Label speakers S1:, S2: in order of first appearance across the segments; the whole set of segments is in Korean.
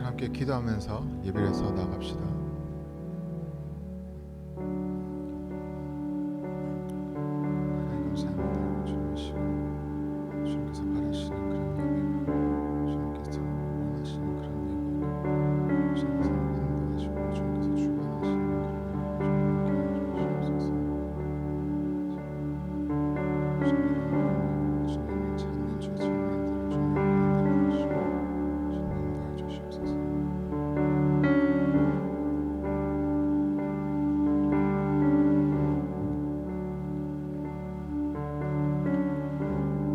S1: 함께 기도하면서 예배에서 나갑시다. 하나님 감사합니다. 주님 이 시간 주님께서 바라시는 그런 예배가, 주님께서 원하시는 그런 예배가, 주님께서 인도하시고 주님께서 주관하시는 그런 예배, 주님을 찾는 저 청년들을 주님 만들어 주시고 주님 인도해 주시옵소서.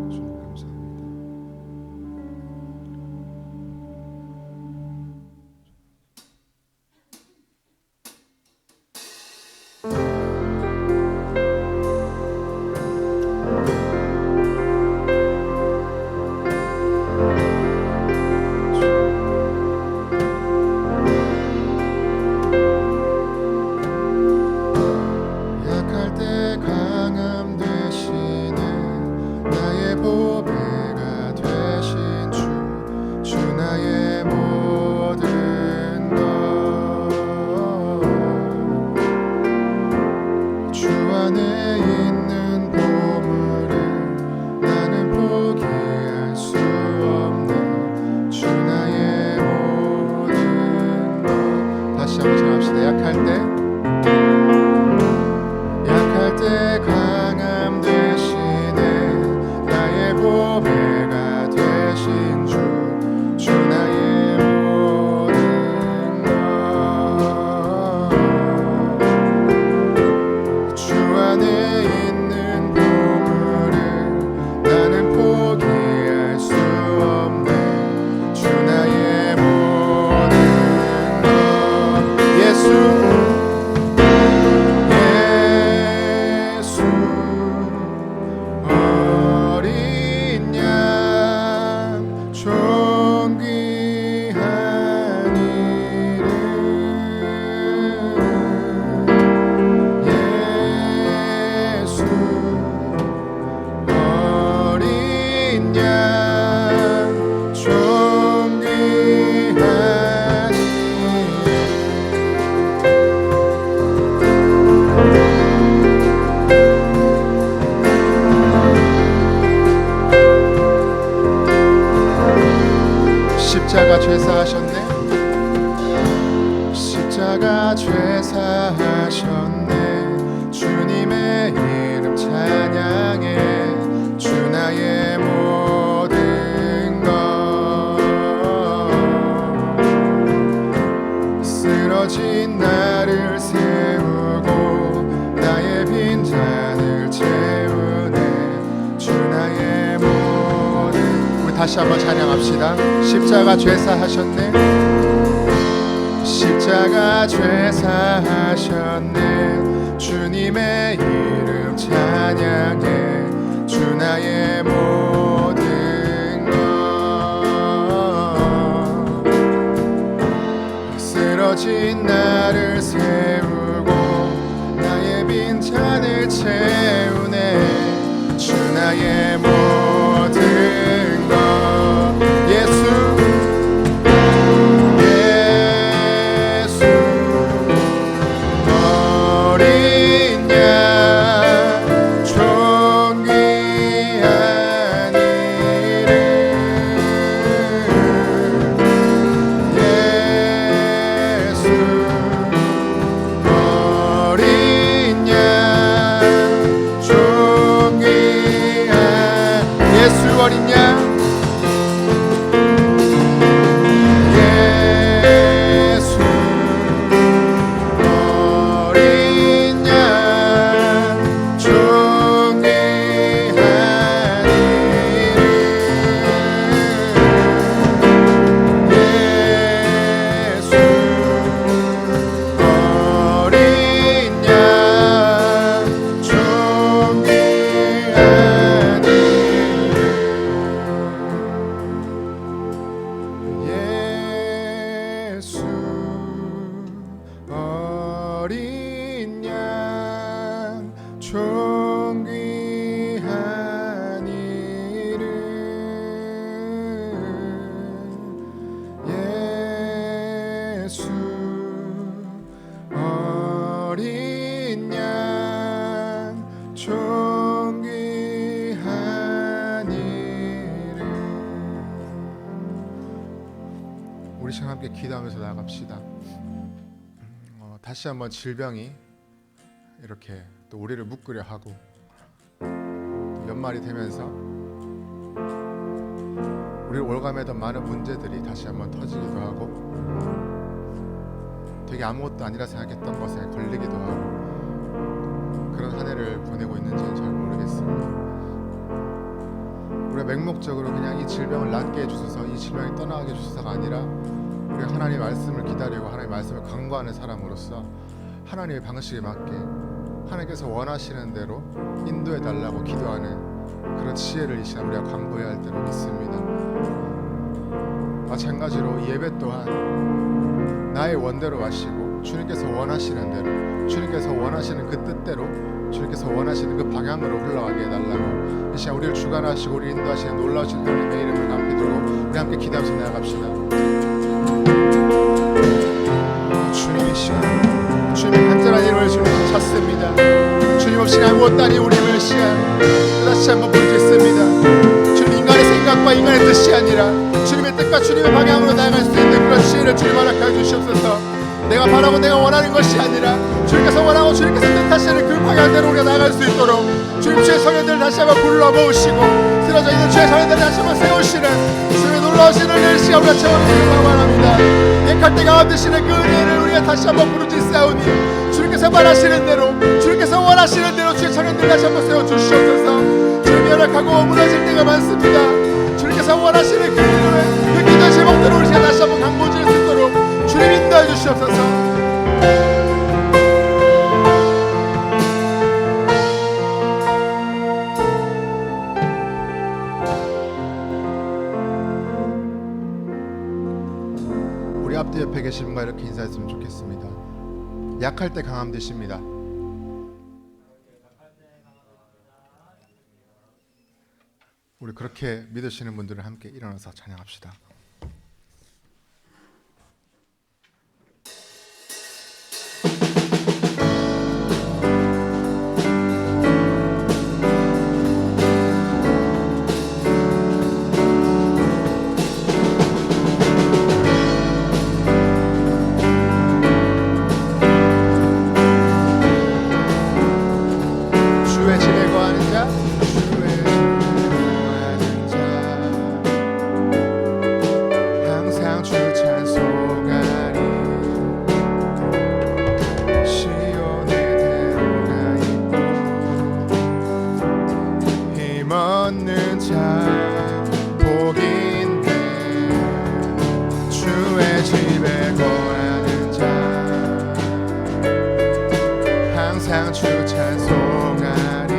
S1: 주님 감사합니다. 약할 때 강함 되시는 나의 보배가 되신 주 나의 모든 것. 주 안에 있는 보물을 나는 포기할 수 없네. 주 나의 모든 것. 다시 한번 전합시다. 약할 때 강함 되시네 나의 보배가 되신 주 나의 모든 것. 주 안에 있는 보물을 나는 포기할 수 없네. 주 나의 모든 것. 예수 십자가 죄사하셨네. 십자가 죄사하셨네. 주님의 이름 찬양해. 주 나의 모든 것. 쓰러진 나를 세우고 나의 빈잔을 채우네. 주 나의 모든. 우리 다시 한번 찬양합시다. 십자가 죄사하셨네. 십자가 죄사하셨네. 주님의 이름 찬양해. 주 나의 모든 것. 쓰러진 나를 세우고 나의 빈잔을 채우네. 주 나의 모든 것. 예수 어린 양 존귀한 이름. 예수 어린 양 존귀한 예수 어린 양 존귀한 이름. 우리 시간 함께 기도하면서 나아갑시다. 다시 한번 질병이 이렇게 또 우리를 묶으려 하고, 연말이 되면서 우리를 올가매던 많은 문제들이 다시 한번 터지기도 하고, 되게 아무것도 아니라 생각했던 것에 걸리기도 하고, 그런 한 해를 보내고 있는지는 잘 모르겠습니다. 우리가 맹목적으로 그냥 이 질병을 낫게 해주소서, 이 질병이 떠나게 해주소서가 아니라, 우리가 하나님의 말씀을 기다리고 하나님의 말씀을 간구하는 사람으로서 하나님의 방식에 맞게 하나님께서 원하시는 대로 인도해 달라고 기도하는 그런 지혜를 이 시간 우리가 간구해야 할 때로 믿습니다. 마찬가지로 이 예배 또한 나의 원대로 마시고 주님께서 원하시는 대로, 주님께서 원하시는 그 뜻대로, 주님께서 원하시는 그 방향으로 흘러가게 해달라고 이 시간 우리를 주관하시고 우리를 인도하시는 놀라우신 하나님의 이름을 앞에 두고 우리 함께 기도하면서 나아갑시다. 주님의 간절한 이름을 주님 찾습니다. 주님 없이는 아무것도 아닌 우리를 시간 다시 한번 부르짖습니다. 주님, 인간의 생각과 인간의 뜻이 아니라 주님의 뜻과 주님의 방향으로 나아갈 수 있는 그런 지혜를 주님 허락하여 주시옵소서. 내가 바라고 내가 원하는 것이 아니라 주님께서 원하고 주님께서 뜻하시는 그 방향대로 우리가 나아갈 수 있도록 주님, 주의 성현들을 다시 한번 불러 모으시고 쓰러져 있는 주의 성현들을 다시 한번 세우시는 주님의 놀라우신 은혜를 시간 우리가 채워주시길 바랍니다. 약할 때 강함되시는 그 은혜를 우리가 다시 한번 부르짖사오니 주님께서 말하시는 대로, 주님께서 원하시는 대로 주의 성현들을 다시 한번 세워주시옵소서. 주님이 연약하고 무너질 때가 많습니다. 주님께서 원하시는 그 기도를, 그 기도의 제목대로 우리가 다시 한번 강구질 수 있도록 주님 인도해 주시옵소서. 우리 앞뒤 옆에 계신 분과 이렇게 인사했으면 좋겠습니다. 약할 때 강함 되십니다. 우리 그렇게 믿으시는 분들은 함께 일어나서 찬양합시다. 주의 집에 거하는 자, 항상 주 찬송하리. 시온에 데려가 있고 힘없는 자 복인데, 주의 집에 거하는 자 항상 주 찬송하리.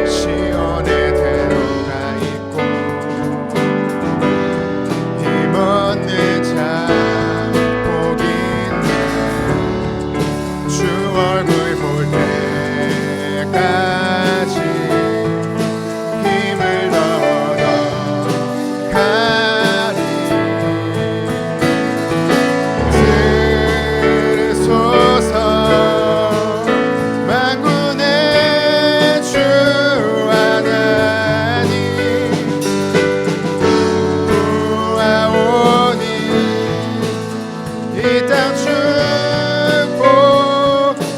S1: 시온에 데려가 있고 힘없는 자 복인데, 주 얼굴 볼 때까지 힘을 얻어가리. 들으소서 만군의 주 하나님, 구하오니 이 땅 축복하소서.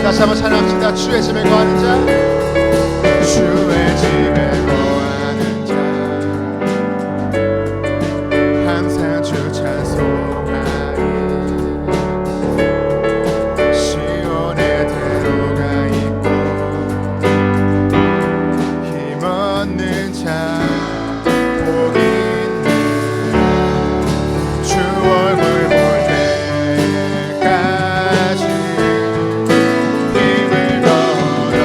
S1: 다시 한번 찬양합시다. 주의 집에 거하는 자, 주의 집에 거하는 자 항상 주 찬송하리. 시온에 데려가 있고 힘없는 자 복인데, 주 얼굴 볼 때까지 힘을 얻어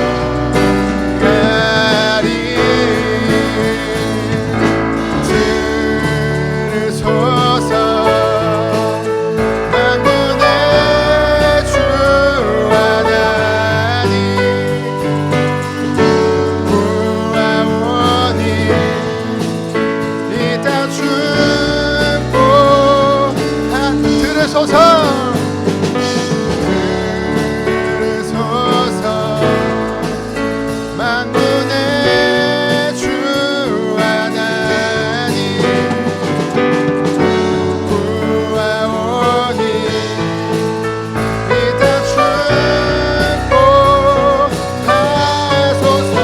S1: 만군의 주 하나님 구하오니 이 땅 축복하소서.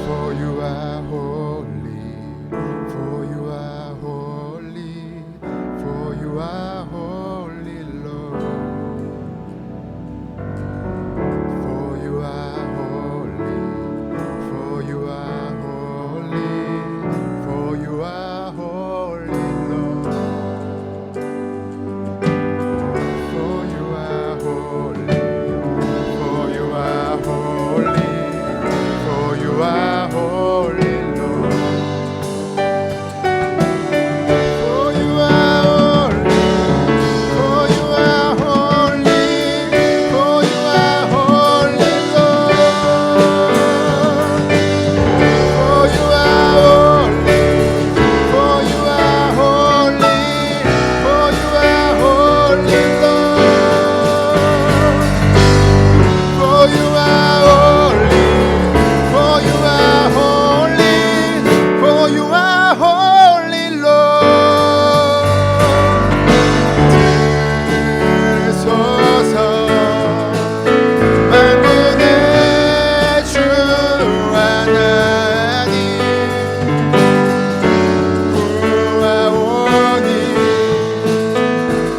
S1: For you are holy, for you are holy, for you are holy, Lord. For you are holy, for you are holy, for you are holy, Lord. For you are holy, for you are holy, for you are holy, Lord. For you are holy, for you are holy, for you are holy, Lord. For you are holy, for you are holy, for you are holy, Lord. For you are holy, for you are holy, for you are holy, Lord. 들으소서 만군의 주 하나님 구하오니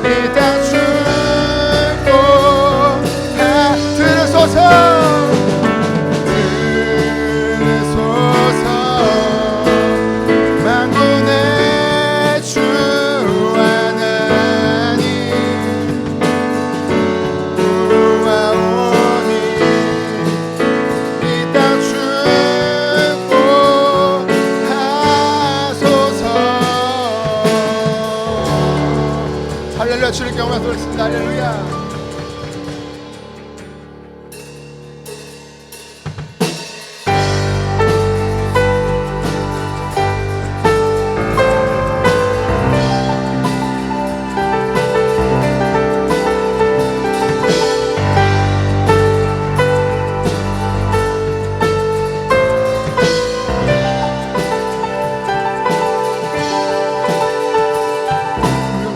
S1: 이 땅 축복하 들으소서 들으소서 만군의 주 하나님 구하오니 이 땅 축복하소서. 할렐루야. 주를 경배하겠습니다. 할렐루야.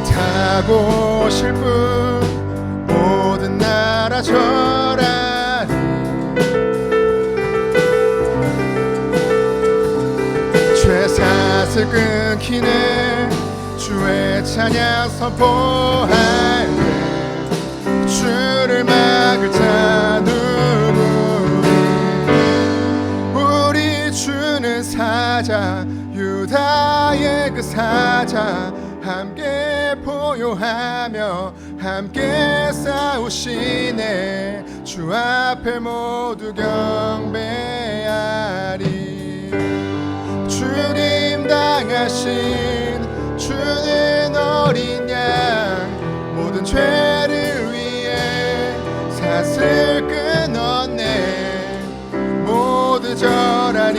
S1: 타고 싶은 모든 나라 절하니 죄사슬 끊기네 주의 찬양 선포하네 주를 막을 자 누구니 우리 주는 사자 유다의 그 사자 함께 포효하며 함께 싸우시네 주 앞에 모두 경배하리. 주님 당하신 주는 어린 양 모든 죄를 위해 사슬 끊었네 모두 절하니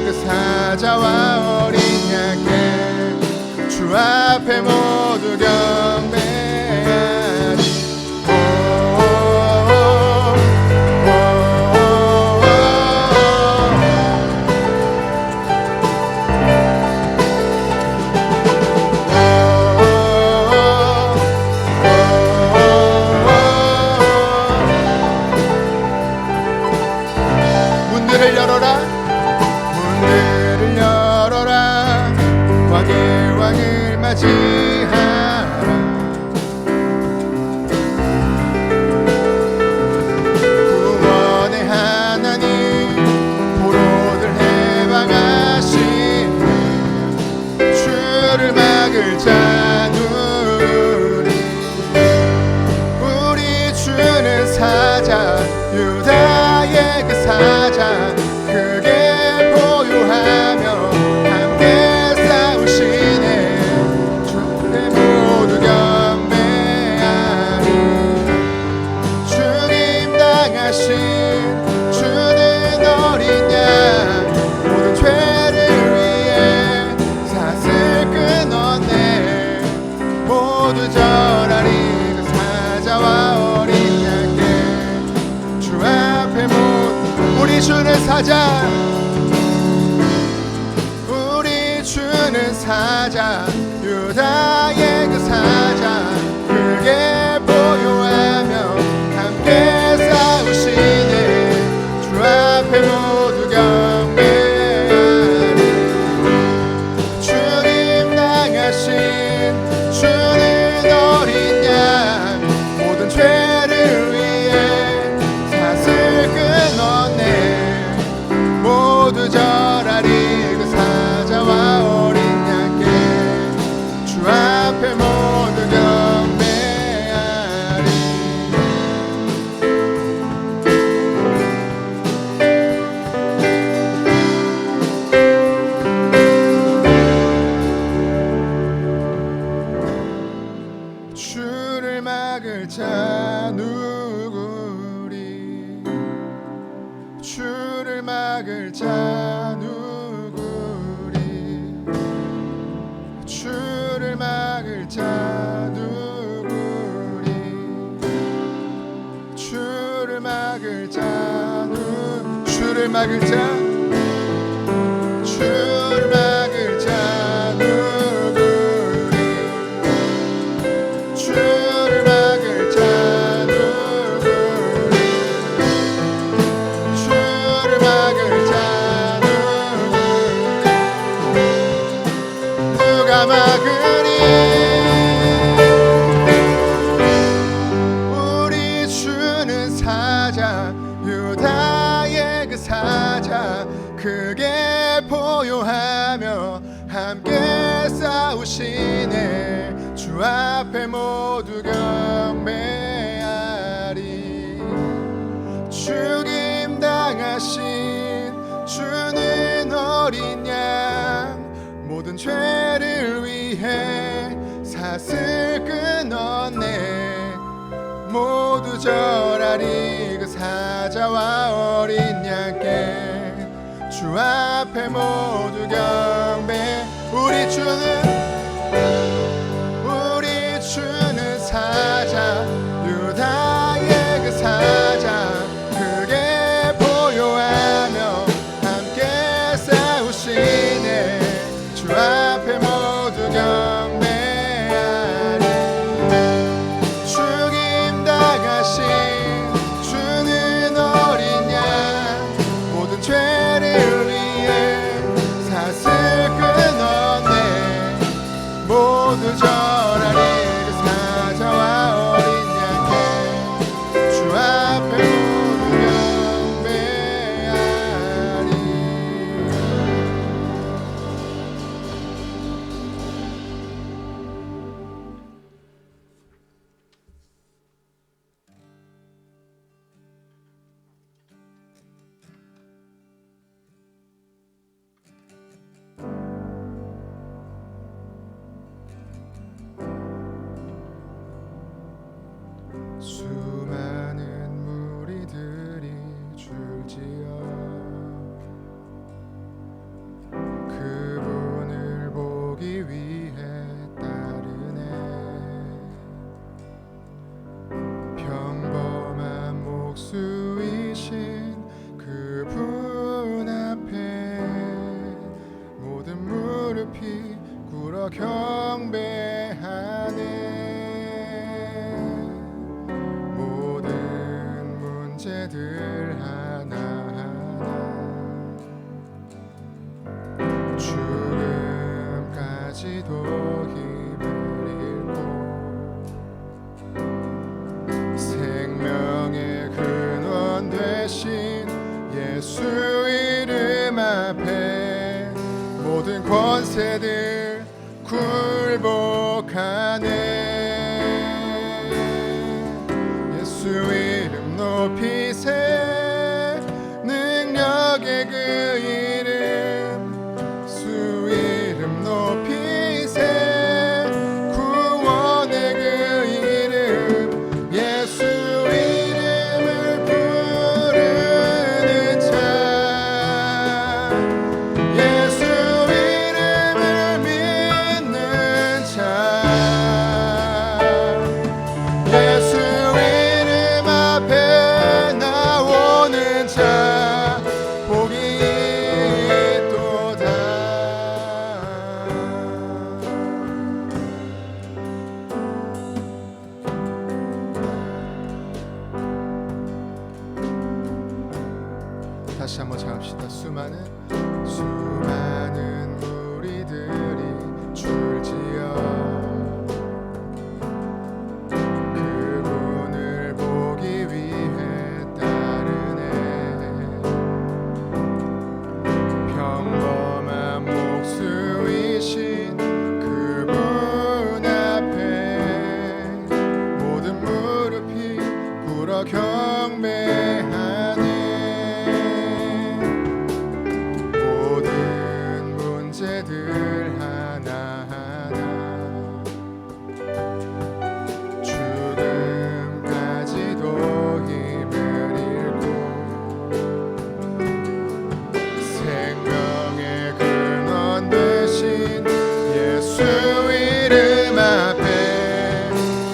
S1: 그 사자와 어린 양께 주 앞에 모두 경배하리. 문들을 열어라 문들을 열어라 왕의 왕을 맞이하라. 구원의 하나님 포로들 해방하시네 주를 막을 자 누구니 우리 주는 사자 유다의 그 사자 크게 보유하며 함께 싸우시네 주의 모두 경배하리. 주님 당하신 주는 어린 양 모든 죄를 위해 사자, 우리 주는 사자, 유다의 그 사자, 크게 보요하며 함께 싸우시네. 주 앞에 모두 경배하리. 주님 당하신 주는 어린 양, 모든 죄를 위해 사슬 끊었네. 모두 절하리 그 사자와 어린 양께. 주 앞에 모두 경배하리. 주를 막을 자 누구리? 주를 막을 자 누구리? 주를 막을 자 누구리? 주를 막을 자 주를 막을 자, 주를 막을 자 누구리? 주를 막을 자 누구리? 주를 막을 자 누구리? 누가 막으리? 우리 주는 사자, 유다의 그 사자, 크게 보요하며 함께 싸우시네. 주 앞에 모두 경배하리. 죽임 당하신 주는 어린 양, 모든 죄를 위해 사슬 끊었네. 모두 절하리 그 사자와 어린 양께. 주 앞에 모두 경배. 우리 주는 사자, 유다의 그 사자, 크게 보요하며 함께 싸우시네. 주 앞에 모두 경배하리. 죽임 당하신 주는 어린 양, 모든 죄를 위해 사슬 끊었네. 모두 절하리 그 사자와 어린 양께. 주 앞에 모두 경배하리. 수많은 무리들이 줄지어 그분을 보기 위해 따르네. 평범한 목수이신 그분 앞에 모든 무릎이 꿇어 경배하네. 문제들 하나하나 죽음까지도 힘을 잃고 생명의 근원 되신 예수 이름 앞에 모든 권세들 굴복하네. 예수 이름 높이세. 능력의 그 이름, 수 이름 높이세. 구원의 그 이름, 예수 이름을 부르는 자, 예수 이름을 믿는 자, 예수 이름 앞에 나오는 자, 복이 수많은 무리들이 줄지어 그분을 보기 위해 따르네. 평범한 목수이신 그분 앞에 모든 무릎이 꿇어 경배하네. 모든 문제들 하나하나 죽음까지도 힘을 잃고 생명의 근원 되신 예수 이름 앞에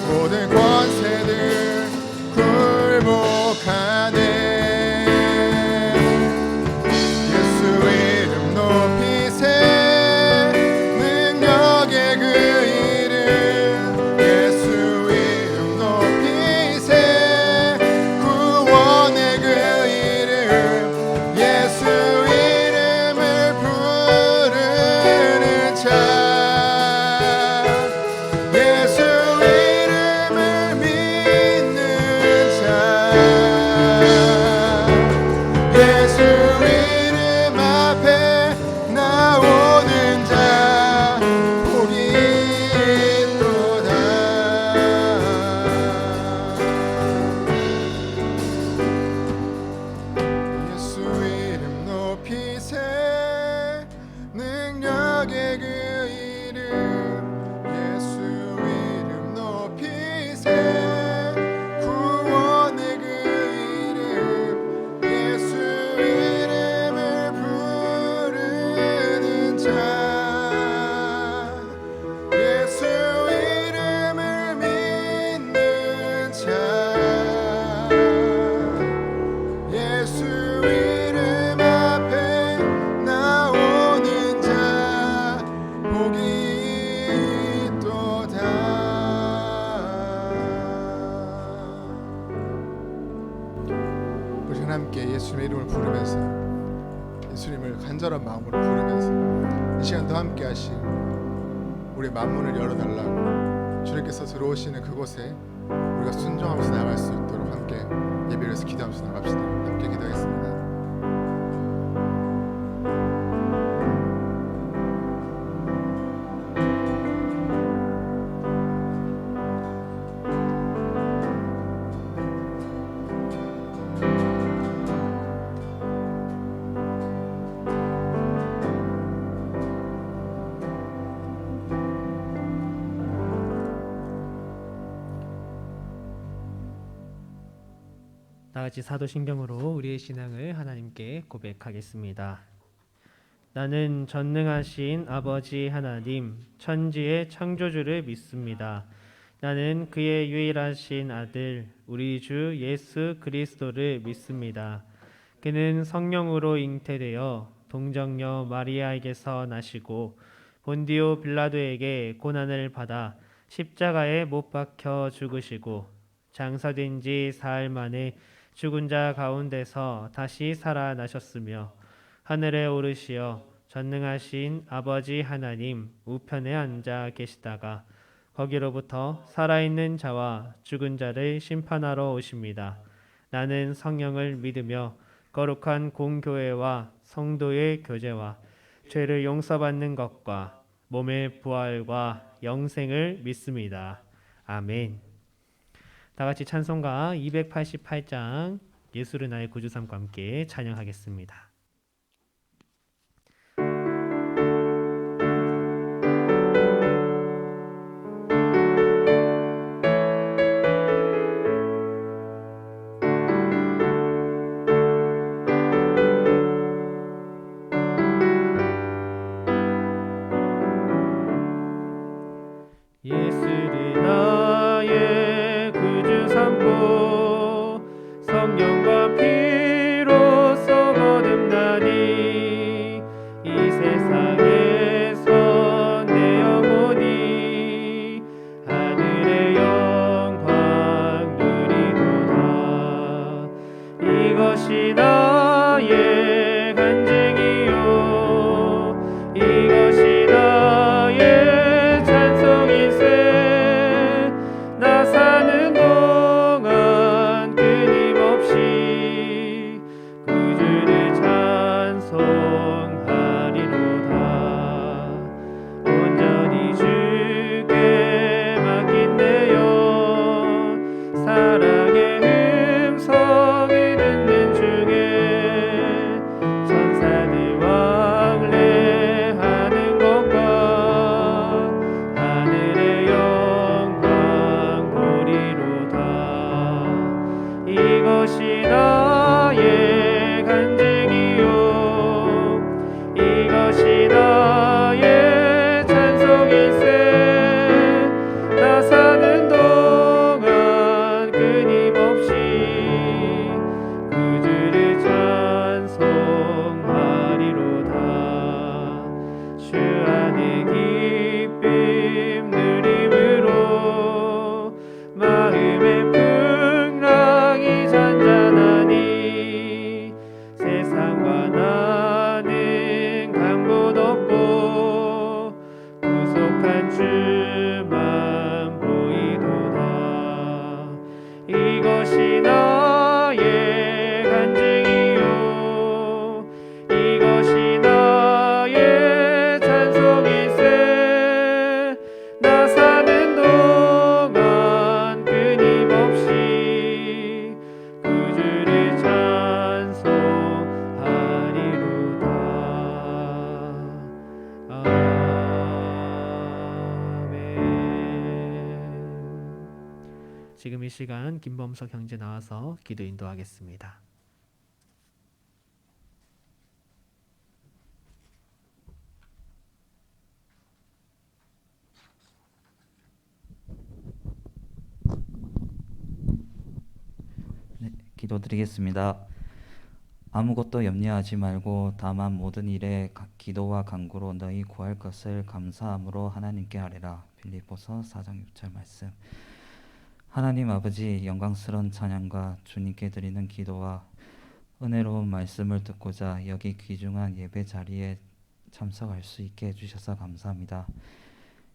S1: 모든 권세들 굴복하네. 예수 이름 높이세. 능력의 그 이름 예수 이름 높이세. 구원의 그 이름 예수 이름을 부르는 자 예수 이름을 믿는 자 예수 이름 앞에 나오는 자 복이 있도다. 예수 이름 높이세. 능력의 그 이름 예수 이름 높이세. 구원의 그 이름 예수 이름을 부르는 자 예수 이름을 믿는 자 예수 이름 앞에 나오는 자 복이 있도다. 우리 함께 예수님의 이름을 부르면서 예수님을 간절한 마음으로 부르면서 이 시간도 함께 하시 우리의 만문을 열어달라고 주님께서 들어오시는 그곳에 우리가 순종하면서 나갈 수 있도록 함께 예배를 해서 기도하면서 나갑시다. 함께 기도하겠습니다.
S2: 다같이 사도신경으로 우리의 신앙을 하나님께 고백하겠습니다. 나는 전능하신 아버지 하나님, 천지의 창조주를 믿습니다. 나는 그의 유일하신 아들, 우리 주 예수 그리스도를 믿습니다. 그는 성령으로 잉태되어 동정녀 마리아에게서 나시고 본디오 빌라도에게 고난을 받아 십자가에 못 박혀 죽으시고 장사된 지 사흘 만에 죽은 자 가운데서 다시 살아나셨으며 하늘에 오르시어 전능하신 아버지 하나님 우편에 앉아 계시다가 거기로부터 살아있는 자와 죽은 자를 심판하러 오십니다. 나는 성령을 믿으며 거룩한 공교회와 성도의 교제와 죄를 용서받는 것과 몸의 부활과 영생을 믿습니다. 아멘. 다같이 찬송가 288장 예수를 나의 구주 삼고 함께 찬양하겠습니다. 예수를 나의 구주 삼고 성령과 피로써 거듭 지금 이 시간 김범석 형제 나와서 기도 인도하겠습니다.
S3: 네, 기도드리겠습니다. 아무것도 염려하지 말고 다만 모든 일에 기도와 간구로 너희 구할 것을 감사함으로 하나님께 아뢰라. 빌립보서 4장 6절 말씀. 하나님 아버지, 영광스러운 찬양과 주님께 드리는 기도와 은혜로운 말씀을 듣고자 여기 귀중한 예배 자리에 참석할 수 있게 해주셔서 감사합니다.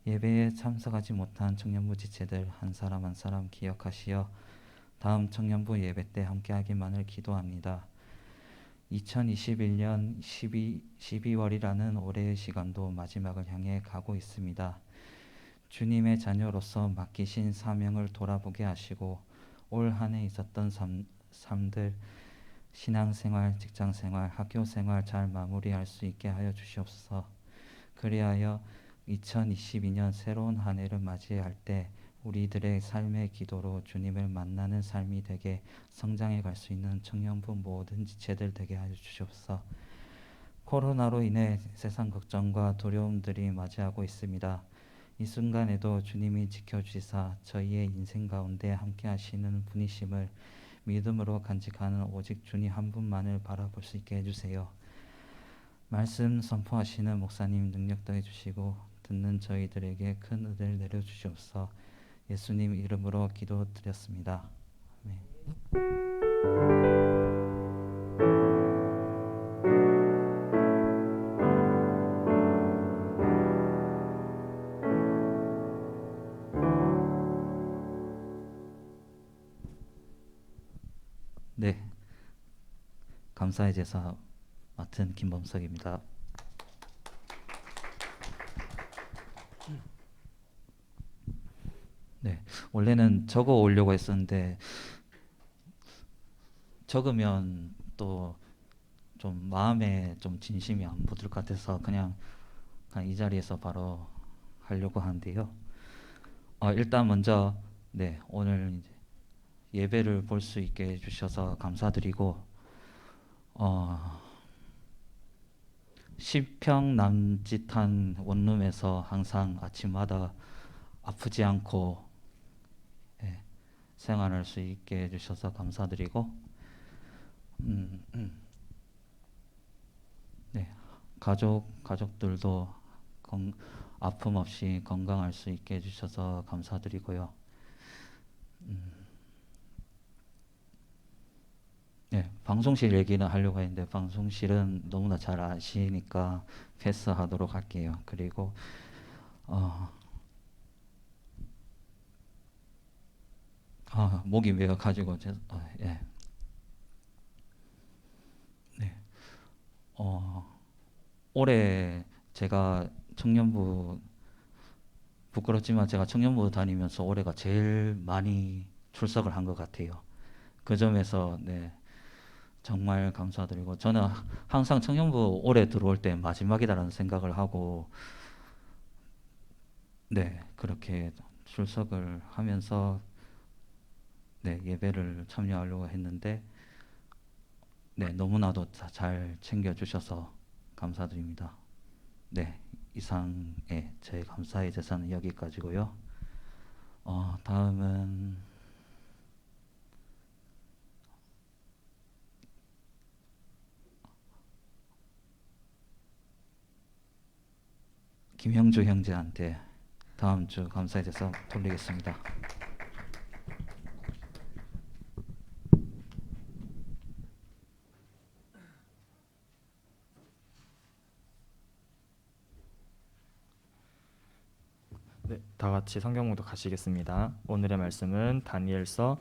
S3: 예배에 참석하지 못한 청년부 지체들 한 사람 한 사람 기억하시어 다음 청년부 예배 때 함께하기만을 기도합니다. 2021년 12월이라는 올해의 시간도 마지막을 향해 가고 있습니다. 주님의 자녀로서 맡기신 사명을 돌아보게 하시고 올 한 해 있었던 삶들, 신앙생활, 직장생활, 학교생활 잘 마무리할 수 있게 하여 주시옵소서. 그리하여 2022년 새로운 한 해를 맞이할 때 우리들의 삶의 기도로 주님을 만나는 삶이 되게 성장해 갈 수 있는 청년부 모든 지체들 되게 하여 주시옵소서. 코로나로 인해 세상 걱정과 두려움들이 맞이하고 있습니다. 이 순간에도 주님이 지켜주시사 저희의 인생 가운데 함께 하시는 분이심을 믿음으로 간직하는 오직 주님 한 분만을 바라볼 수 있게 해주세요. 말씀 선포하시는 목사님 능력 더해주시고 듣는 저희들에게 큰 은혜를 내려주시옵소서. 예수님 이름으로 기도드렸습니다. 아멘. 네, 감사의 제사 맡은 김범석입니다. 네, 원래는 적어 오려고 했었는데 적으면 또 좀 마음에 좀 진심이 안 묻을 것 같아서 그냥 이 자리에서 바로 하려고 하는데요. 일단 먼저 네, 오늘 이제 예배를 볼 수 있게 해주셔서 감사드리고 시평 남짓한 원룸에서 항상 아침마다 아프지 않고 생활할 수 있게 해주셔서 감사드리고 네, 가족들도 아픔 없이 건강할 수 있게 해주셔서 감사드리고요. 네, 방송실 얘기는 하려고 했는데 방송실은 너무나 잘 아시니까 패스하도록 할게요. 그리고 목이 메어가지고 예. 네. 올해 제가 청년부 부끄럽지만 제가 청년부 다니면서 올해가 제일 많이 출석을 한 것 같아요. 그 점에서 네, 정말 감사드리고 저는 항상 청년부 올해 들어올 때 마지막이다라는 생각을 하고 네, 그렇게 출석을 하면서 네, 예배를 참여하려고 했는데 네, 너무나도 잘 챙겨주셔서 감사드립니다. 네, 이상의 제 감사의 제사는 여기까지고요. 다음은 김형주 형제한테 다음 주 감사의 제사 돌리겠습니다.
S4: 네, 다 같이 성경 봉독 가시겠습니다. 오늘의 말씀은 다니엘서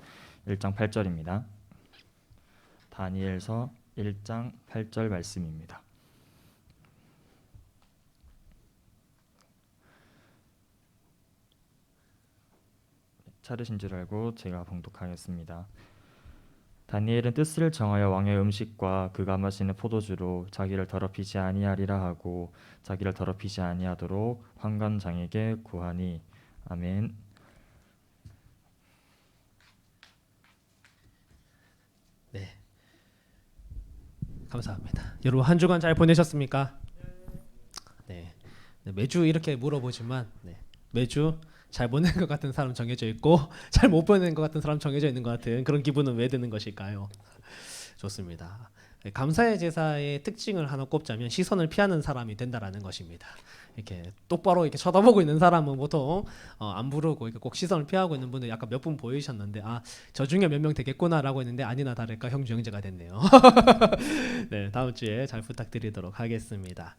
S4: 1장 8절입니다. 다니엘서 1장 8절 말씀입니다. 차르신 줄 알고 제가 봉독하겠습니다. 다니엘은 뜻을 정하여 왕의 음식과 그가 마시는 포도주로 자기를 더럽히지 아니하리라 하고 자기를 더럽히지 아니하도록 환관장에게 구하니. 아멘.
S2: 감사합니다. 여러분 한 주간 잘 보내셨습니까? 네. 네, 매주 이렇게 물어보지만 네, 매주 잘 보낸 것 같은 사람 정해져 있고 잘 못 보낸 것 같은 사람 정해져 있는 것 같은 그런 기분은 왜 드는 것일까요? 좋습니다. 네, 감사의 제사의 특징을 하나 꼽자면 시선을 피하는 사람이 된다라는 것입니다. 이렇게 똑바로 이렇게 쳐다보고 있는 사람은 보통 안 부르고 이렇게 꼭 시선을 피하고 있는 분들 약간 몇 분 보이셨는데 저 중에 몇 명 되겠구나라고 했는데 아니나 다를까 형주 형제가 됐네요. 네, 다음 주에 잘 부탁드리도록 하겠습니다.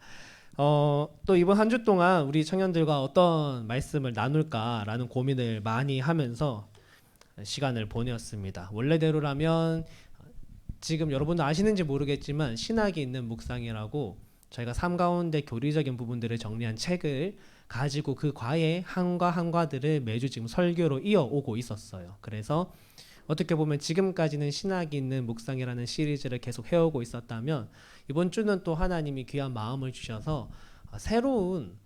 S2: 또 이번 한 주 동안 우리 청년들과 어떤 말씀을 나눌까라는 고민을 많이 하면서 시간을 보내었습니다. 원래대로라면 지금 여러분도 아시는지 모르겠지만 신학이 있는 묵상이라고 저희가 삶 가운데 교리적인 부분들을 정리한 책을 가지고 그 과의 한과 한과들을 매주 지금 설교로 이어오고 있었어요. 그래서 어떻게 보면 지금까지는 신학이 있는 묵상이라는 시리즈를 계속 해오고 있었다면 이번 주는 또 하나님이 귀한 마음을 주셔서 새로운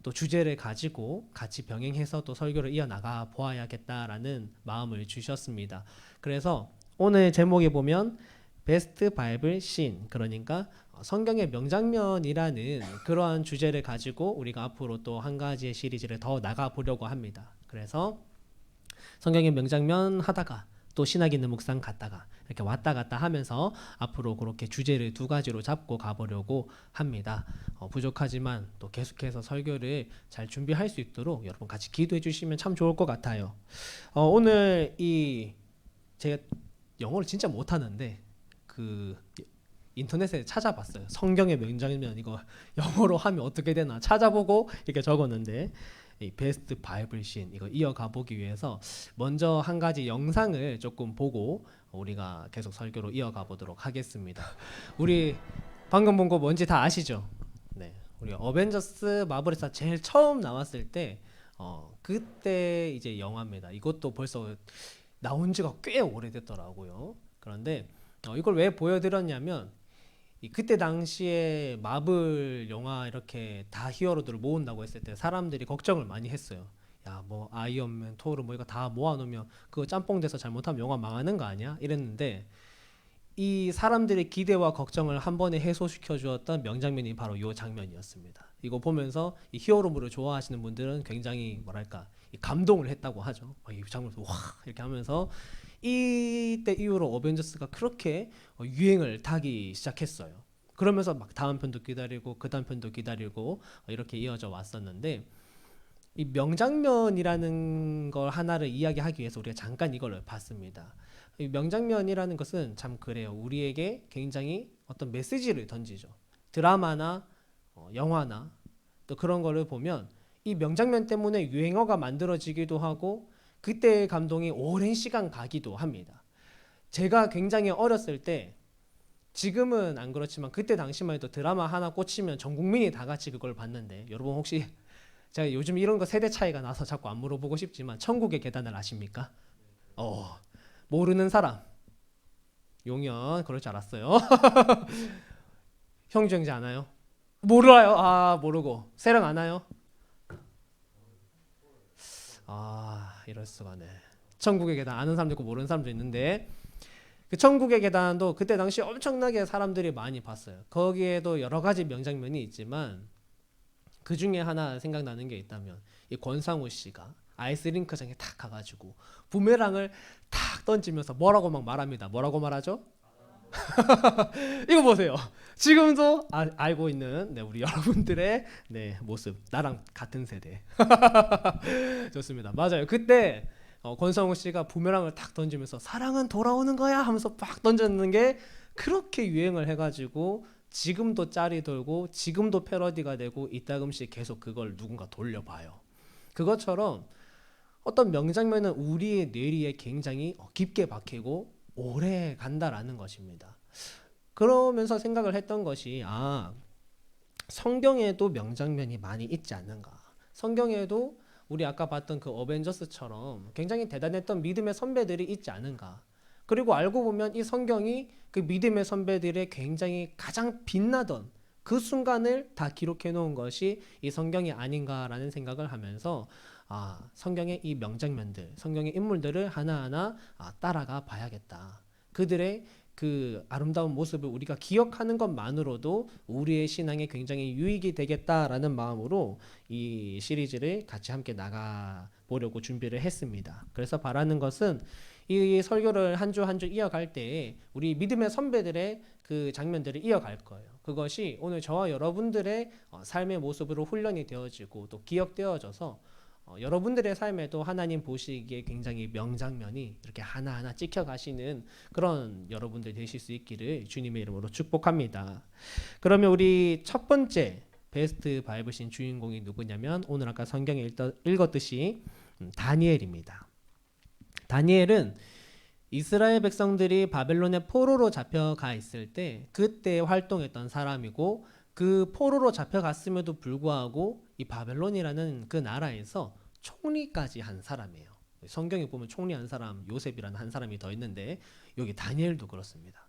S2: 또 주제를 가지고 같이 병행해서 또 설교를 이어나가 보아야겠다라는 마음을 주셨습니다. 그래서 오늘 제목에 보면 베스트 바이블 씬, 그러니까 성경의 명장면이라는 그러한 주제를 가지고 우리가 앞으로 또 한 가지의 시리즈를 더 나가 보려고 합니다. 그래서 성경의 명장면 하다가 또 신학 있는 묵상 갔다가 이렇게 왔다 갔다 하면서 앞으로 그렇게 주제를 두 가지로 잡고 가보려고 합니다. 부족하지만 또 계속해서 설교를 잘 준비할 수 있도록 여러분 같이 기도해 주시면 참 좋을 것 같아요. 오늘 제가 영어를 진짜 못하는데 그 인터넷에 찾아봤어요. 성경의 명장면 이거 영어로 하면 어떻게 되나 찾아보고 이렇게 적었는데 이 베스트 바이블 씬 이거 이어가 보기 위해서 먼저 한 가지 영상을 조금 보고 우리가 계속 설교로 이어가 보도록 하겠습니다. 우리 방금 본 거 뭔지 다 아시죠? 네, 우리 어벤져스 마블에서 제일 처음 나왔을 때 그때 이제 영화입니다. 이것도 벌써 나온 지가 꽤 오래됐더라고요. 그런데 이걸 왜 보여드렸냐면 그때 당시에 마블 영화 이렇게 다 히어로들을 모은다고 했을 때 사람들이 걱정을 많이 했어요. 야, 뭐 아이언맨, 토르 뭐 이거 다 모아놓으면 그거 짬뽕 돼서 잘못하면 영화 망하는 거 아니야? 이랬는데 이 사람들의 기대와 걱정을 한 번에 해소시켜 주었던 명장면이 바로 이 장면이었습니다. 이거 보면서 이 히어로물을 좋아하시는 분들은 굉장히 뭐랄까 감동을 했다고 하죠. 이 장면에서 와 이렇게 하면서 이때 이후로 어벤져스가 그렇게 유행을 타기 시작했어요. 그러면서 막 다음 편도 기다리고 그 다음 편도 기다리고 이렇게 이어져 왔었는데 이 명장면이라는 걸 하나를 이야기하기 위해서 우리가 잠깐 이걸 봤습니다. 이 명장면이라는 것은 참 그래요. 우리에게 굉장히 어떤 메시지를 던지죠. 드라마나 영화나 또 그런 거를 보면 이 명장면 때문에 유행어가 만들어지기도 하고 그때의 감동이 오랜 시간 가기도 합니다. 제가 굉장히 어렸을 때 지금은 안 그렇지만 그때 당시만 해도 드라마 하나 꽂히면 전 국민이 다 같이 그걸 봤는데 여러분 혹시 제가 요즘 이런 거 세대 차이가 나서 자꾸 안 물어보고 싶지만 천국의 계단을 아십니까? 모르는 사람 용연 그럴 줄 알았어요. 형제 형제 아나요? 몰라요. 모르고 세령 아나요? 이럴 수가. 네. 천국의 계단 아는 사람도 있고 모르는 사람도 있는데 그 천국의 계단도 그때 당시 엄청나게 사람들이 많이 봤어요. 거기에도 여러 가지 명장면이 있지만 그 중에 하나 생각나는 게 있다면 이 권상우 씨가 아이스링크장에 탁 가가지고 부메랑을 탁 던지면서 뭐라고 막 말합니다. 뭐라고 말하죠? 이거 보세요. 지금도 알고 있는 우리 여러분들의 모습 나랑 같은 세대. 좋습니다. 맞아요. 그때 권성우 씨가 부메랑을 탁 던지면서 사랑은 돌아오는 거야 하면서 팍 던졌는 게 그렇게 유행을 해가지고 지금도 짤이 돌고 지금도 패러디가 되고 이따금씩 계속 그걸 누군가 돌려봐요. 그것처럼 어떤 명장면은 우리의 뇌리에 굉장히 깊게 박히고 오래 간다라는 것입니다. 그러면서 생각을 했던 것이 성경에도 명장면이 많이 있지 않는가. 성경에도 우리 아까 봤던 그 어벤져스처럼 굉장히 대단했던 믿음의 선배들이 있지 않은가. 그리고 알고 보면 이 성경이 그 믿음의 선배들의 굉장히 가장 빛나던 그 순간을 다 기록해 놓은 것이 이 성경이 아닌가라는 생각을 하면서 성경의 이 명장면들, 성경의 인물들을 하나하나 따라가 봐야겠다. 그들의 그 아름다운 모습을 우리가 기억하는 것만으로도 우리의 신앙에 굉장히 유익이 되겠다라는 마음으로 이 시리즈를 같이 함께 나가 보려고 준비를 했습니다. 그래서 바라는 것은 이 설교를 한 주 한 주 이어갈 때에 우리 믿음의 선배들의 그 장면들을 이어갈 거예요. 그것이 오늘 저와 여러분들의 삶의 모습으로 훈련이 되어지고 또 기억되어져서 여러분들의 삶에도 하나님 보시기에 굉장히 명장면이 이렇게 하나하나 찍혀가시는 그런 여러분들 되실 수 있기를 주님의 이름으로 축복합니다. 그러면 우리 첫 번째 베스트 바이블신 주인공이 누구냐면 오늘 아까 성경에 읽었듯이 다니엘입니다. 다니엘은 이스라엘 백성들이 바벨론의 포로로 잡혀가 있을 때 그때 활동했던 사람이고 그 포로로 잡혀갔음에도 불구하고 이 바벨론이라는 그 나라에서 총리까지 한 사람이에요. 성경에 보면 총리한 사람 요셉이라는 한 사람이 더 있는데 여기 다니엘도 그렇습니다.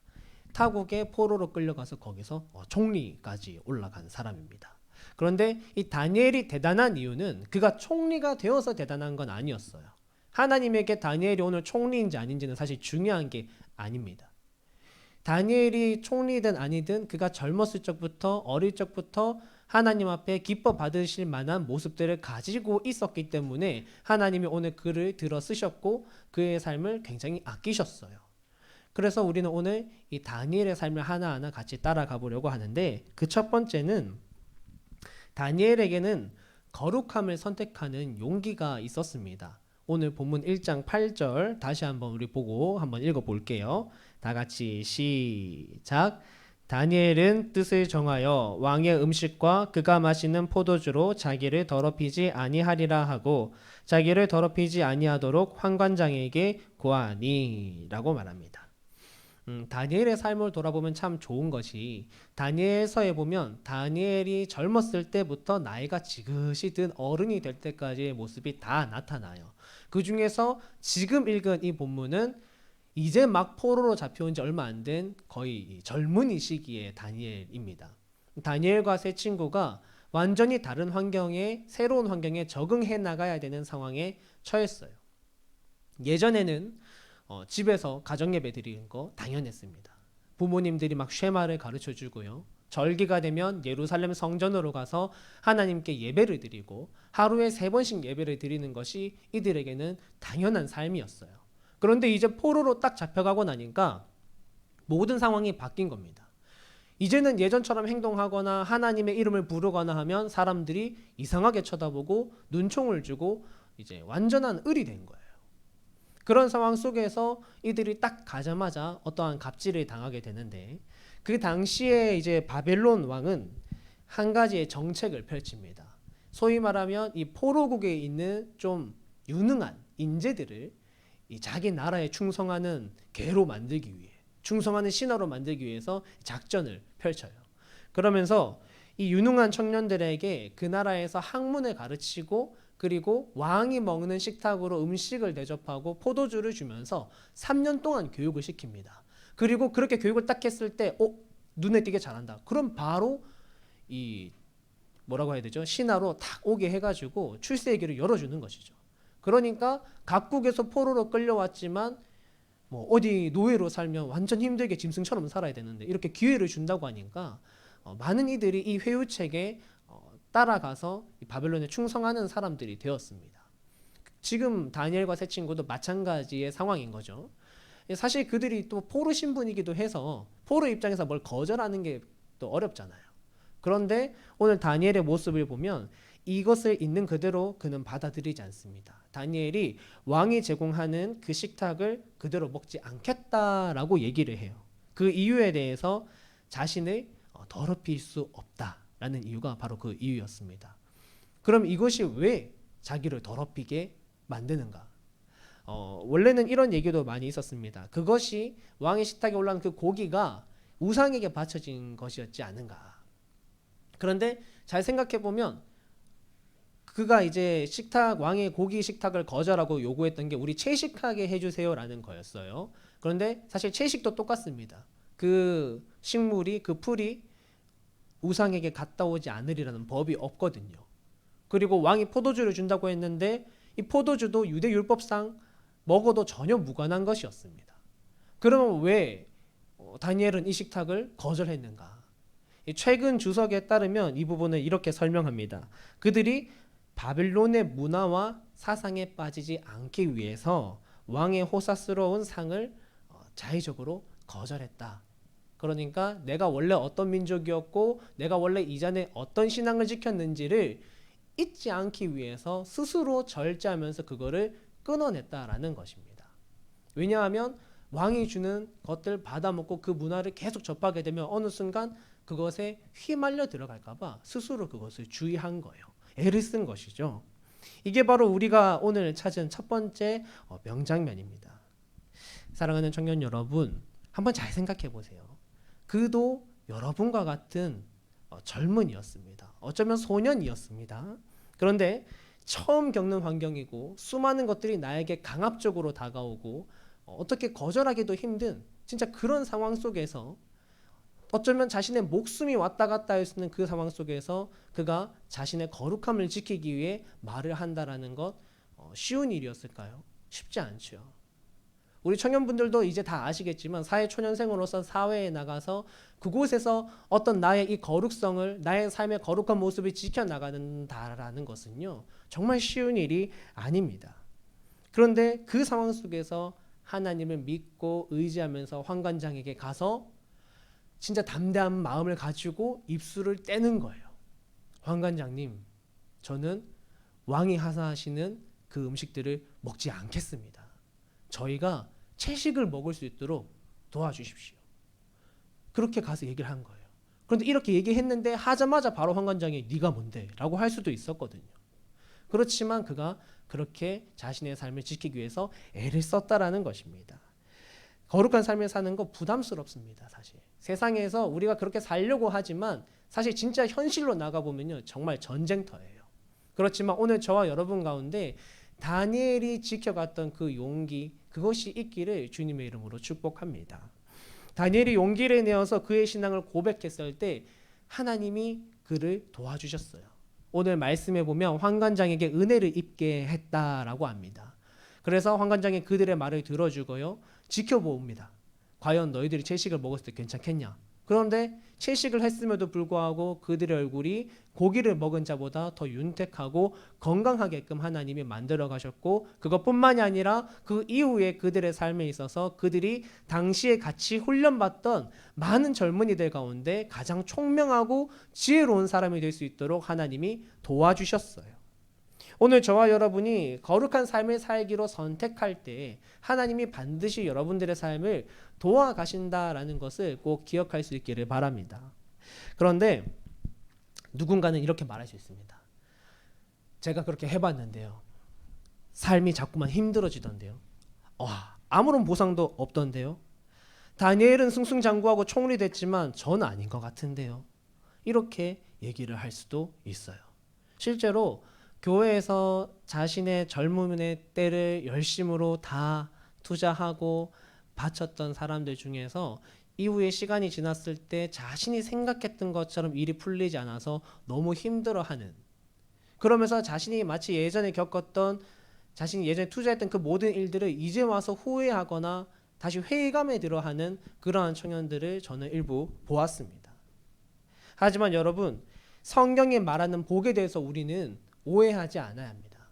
S2: 타국에 포로로 끌려가서 거기서 총리까지 올라간 사람입니다. 그런데 이 다니엘이 대단한 이유는 그가 총리가 되어서 대단한 건 아니었어요. 하나님에게 다니엘이 오늘 총리인지 아닌지는 사실 중요한 게 아닙니다. 다니엘이 총리든 아니든 그가 젊었을 적부터 어릴 적부터 하나님 앞에 기뻐 받으실 만한 모습들을 가지고 있었기 때문에 하나님이 오늘 그를 들어 쓰셨고 그의 삶을 굉장히 아끼셨어요. 그래서 우리는 오늘 이 다니엘의 삶을 하나하나 같이 따라가 보려고 하는데 그 첫 번째는 다니엘에게는 거룩함을 선택하는 용기가 있었습니다. 오늘 본문 1장 8절 다시 한번 우리 보고 한번 읽어볼게요. 다 같이 시작. 다니엘은 뜻을 정하여 왕의 음식과 그가 마시는 포도주로 자기를 더럽히지 아니하리라 하고 자기를 더럽히지 아니하도록 환관장에게 고하니 라고 말합니다. 다니엘의 삶을 돌아보면 참 좋은 것이 다니엘서에 보면 다니엘이 젊었을 때부터 나이가 지긋이 든 어른이 될 때까지의 모습이 다 나타나요. 그 중에서 지금 읽은 이 본문은 이제 막 포로로 잡혀온 지 얼마 안 된 거의 젊은이 시기의 다니엘입니다. 다니엘과 세 친구가 완전히 다른 환경에 새로운 환경에 적응해 나가야 되는 상황에 처했어요. 예전에는 집에서 가정예배 드리는 거 당연했습니다. 부모님들이 막 쉐마를 가르쳐 주고요. 절기가 되면 예루살렘 성전으로 가서 하나님께 예배를 드리고 하루에 3번씩 예배를 드리는 것이 이들에게는 당연한 삶이었어요. 그런데 이제 포로로 딱 잡혀가고 나니까 모든 상황이 바뀐 겁니다. 이제는 예전처럼 행동하거나 하나님의 이름을 부르거나 하면 사람들이 이상하게 쳐다보고 눈총을 주고 이제 완전한 을이 된 거예요. 그런 상황 속에서 이들이 딱 가자마자 어떠한 갑질을 당하게 되는데 그 당시에 이제 바벨론 왕은 한 가지의 정책을 펼칩니다. 소위 말하면 이 포로국에 있는 좀 유능한 인재들을 이 자기 나라에 충성하는 개로 만들기 위해 충성하는 신하로 만들기 위해서 작전을 펼쳐요. 그러면서 이 유능한 청년들에게 그 나라에서 학문을 가르치고 그리고 왕이 먹는 식탁으로 음식을 대접하고 포도주를 주면서 3년 동안 교육을 시킵니다. 그리고 그렇게 교육을 딱 했을 때 눈에 띄게 잘한다. 그럼 바로 이 뭐라고 해야 되죠? 신하로 딱 오게 해가지고 출세의 길을 열어주는 것이죠. 그러니까 각국에서 포로로 끌려왔지만 뭐 어디 노예로 살면 완전 힘들게 짐승처럼 살아야 되는데 이렇게 기회를 준다고 하니까 많은 이들이 이 회유책에 따라가서 바벨론에 충성하는 사람들이 되었습니다. 지금 다니엘과 세 친구도 마찬가지의 상황인 거죠. 사실 그들이 또 포로 신분이기도 해서 포로 입장에서 뭘 거절하는 게 또 어렵잖아요. 그런데 오늘 다니엘의 모습을 보면 이것을 있는 그대로 그는 받아들이지 않습니다. 다니엘이 왕이 제공하는 그 식탁을 그대로 먹지 않겠다라고 얘기를 해요. 그 이유에 대해서 자신을 더럽힐 수 없다라는 이유가 바로 그 이유였습니다. 그럼 이것이 왜 자기를 더럽히게 만드는가? 원래는 이런 얘기도 많이 있었습니다. 그것이 왕의 식탁에 올라온 그 고기가 우상에게 바쳐진 것이었지 않은가. 그런데 잘 생각해 보면 그가 이제 왕의 고기 식탁을 거절하고 요구했던 게 우리 채식하게 해주세요라는 거였어요. 그런데 사실 채식도 똑같습니다. 그 식물이 그 풀이 우상에게 갔다 오지 않으리라는 법이 없거든요. 그리고 왕이 포도주를 준다고 했는데 이 포도주도 유대 율법상 먹어도 전혀 무관한 것이었습니다. 그러면 왜 다니엘은 이 식탁을 거절했는가? 이 최근 주석에 따르면 이 부분을 이렇게 설명합니다. 그들이 바빌론의 문화와 사상에 빠지지 않기 위해서 왕의 호사스러운 상을 자의적으로 거절했다. 그러니까 내가 원래 어떤 민족이었고 내가 원래 이전에 어떤 신앙을 지켰는지를 잊지 않기 위해서 스스로 절제하면서 그거를 끊어냈다라는 것입니다. 왜냐하면 왕이 주는 것들 받아먹고 그 문화를 계속 접하게 되면 어느 순간 그것에 휘말려 들어갈까봐 스스로 그것을 주의한 거예요. 애를 쓴 것이죠. 이게 바로 우리가 오늘 찾은 첫 번째 명장면입니다. 사랑하는 청년 여러분, 한번 잘 생각해 보세요. 그도 여러분과 같은 젊은이였습니다. 어쩌면 소년이었습니다. 그런데 처음 겪는 환경이고 수많은 것들이 나에게 강압적으로 다가오고 어떻게 거절하기도 힘든 진짜 그런 상황 속에서 어쩌면 자신의 목숨이 왔다 갔다 할 수 있는 그 상황 속에서 그가 자신의 거룩함을 지키기 위해 말을 한다라는 것 쉬운 일이었을까요? 쉽지 않죠. 우리 청년분들도 이제 다 아시겠지만 사회초년생으로서 사회에 나가서 그곳에서 어떤 나의 이 거룩성을 나의 삶의 거룩한 모습을 지켜나가는다라는 것은요 정말 쉬운 일이 아닙니다. 그런데 그 상황 속에서 하나님을 믿고 의지하면서 환관장에게 가서 진짜 담대한 마음을 가지고 입술을 떼는 거예요. 환관장님, 저는 왕이 하사하시는 그 음식들을 먹지 않겠습니다. 저희가 채식을 먹을 수 있도록 도와주십시오. 그렇게 가서 얘기를 한 거예요. 그런데 이렇게 얘기했는데 하자마자 바로 환관장이 네가 뭔데? 라고 할 수도 있었거든요. 그렇지만 그가 그렇게 자신의 삶을 지키기 위해서 애를 썼다라는 것입니다. 거룩한 삶을 사는 거 부담스럽습니다. 사실 세상에서 우리가 그렇게 살려고 하지만 사실 진짜 현실로 나가보면요 정말 전쟁터예요. 그렇지만 오늘 저와 여러분 가운데 다니엘이 지켜갔던 그 용기 그것이 있기를 주님의 이름으로 축복합니다. 다니엘이 용기를 내어서 그의 신앙을 고백했을 때 하나님이 그를 도와주셨어요. 오늘 말씀해 보면 환관장에게 은혜를 입게 했다라고 합니다. 그래서 환관장이 그들의 말을 들어주고요 지켜봅니다. 과연 너희들이 채식을 먹었을 때 괜찮겠냐? 그런데 채식을 했음에도 불구하고 그들의 얼굴이 고기를 먹은 자보다 더 윤택하고 건강하게끔 하나님이 만들어 가셨고 그것뿐만이 아니라 그 이후에 그들의 삶에 있어서 그들이 당시에 같이 훈련받던 많은 젊은이들 가운데 가장 총명하고 지혜로운 사람이 될 수 있도록 하나님이 도와주셨어요. 오늘 저와 여러분이 거룩한 삶을 살기로 선택할 때 하나님이 반드시 여러분들의 삶을 도와가신다라는 것을 꼭 기억할 수 있기를 바랍니다. 그런데 누군가는 이렇게 말할 수 있습니다. 제가 그렇게 해봤는데요. 삶이 자꾸만 힘들어지던데요. 아무런 보상도 없던데요. 다니엘은 승승장구하고 총리 됐지만 저는 아닌 것 같은데요. 이렇게 얘기를 할 수도 있어요. 실제로 교회에서 자신의 젊음의 때를 열심으로 다 투자하고 바쳤던 사람들 중에서 이후에 시간이 지났을 때 자신이 생각했던 것처럼 일이 풀리지 않아서 너무 힘들어하는 그러면서 자신이 마치 예전에 겪었던 자신이 예전에 투자했던 그 모든 일들을 이제 와서 후회하거나 다시 회의감에 들어하는 그러한 청년들을 저는 일부 보았습니다. 하지만 여러분 성경이 말하는 복에 대해서 우리는 오해하지 않아야 합니다.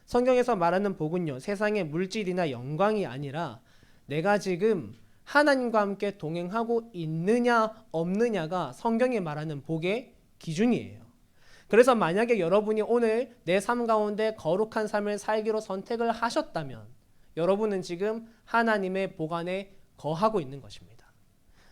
S2: 성경에서 말하는 복은요 세상의 물질이나 영광이 아니라 내가 지금 하나님과 함께 동행하고 있느냐 없느냐가 성경이 말하는 복의 기준이에요. 그래서 만약에 여러분이 오늘 내 삶 가운데 거룩한 삶을 살기로 선택을 하셨다면 여러분은 지금 하나님의 복 안에 거하고 있는 것입니다.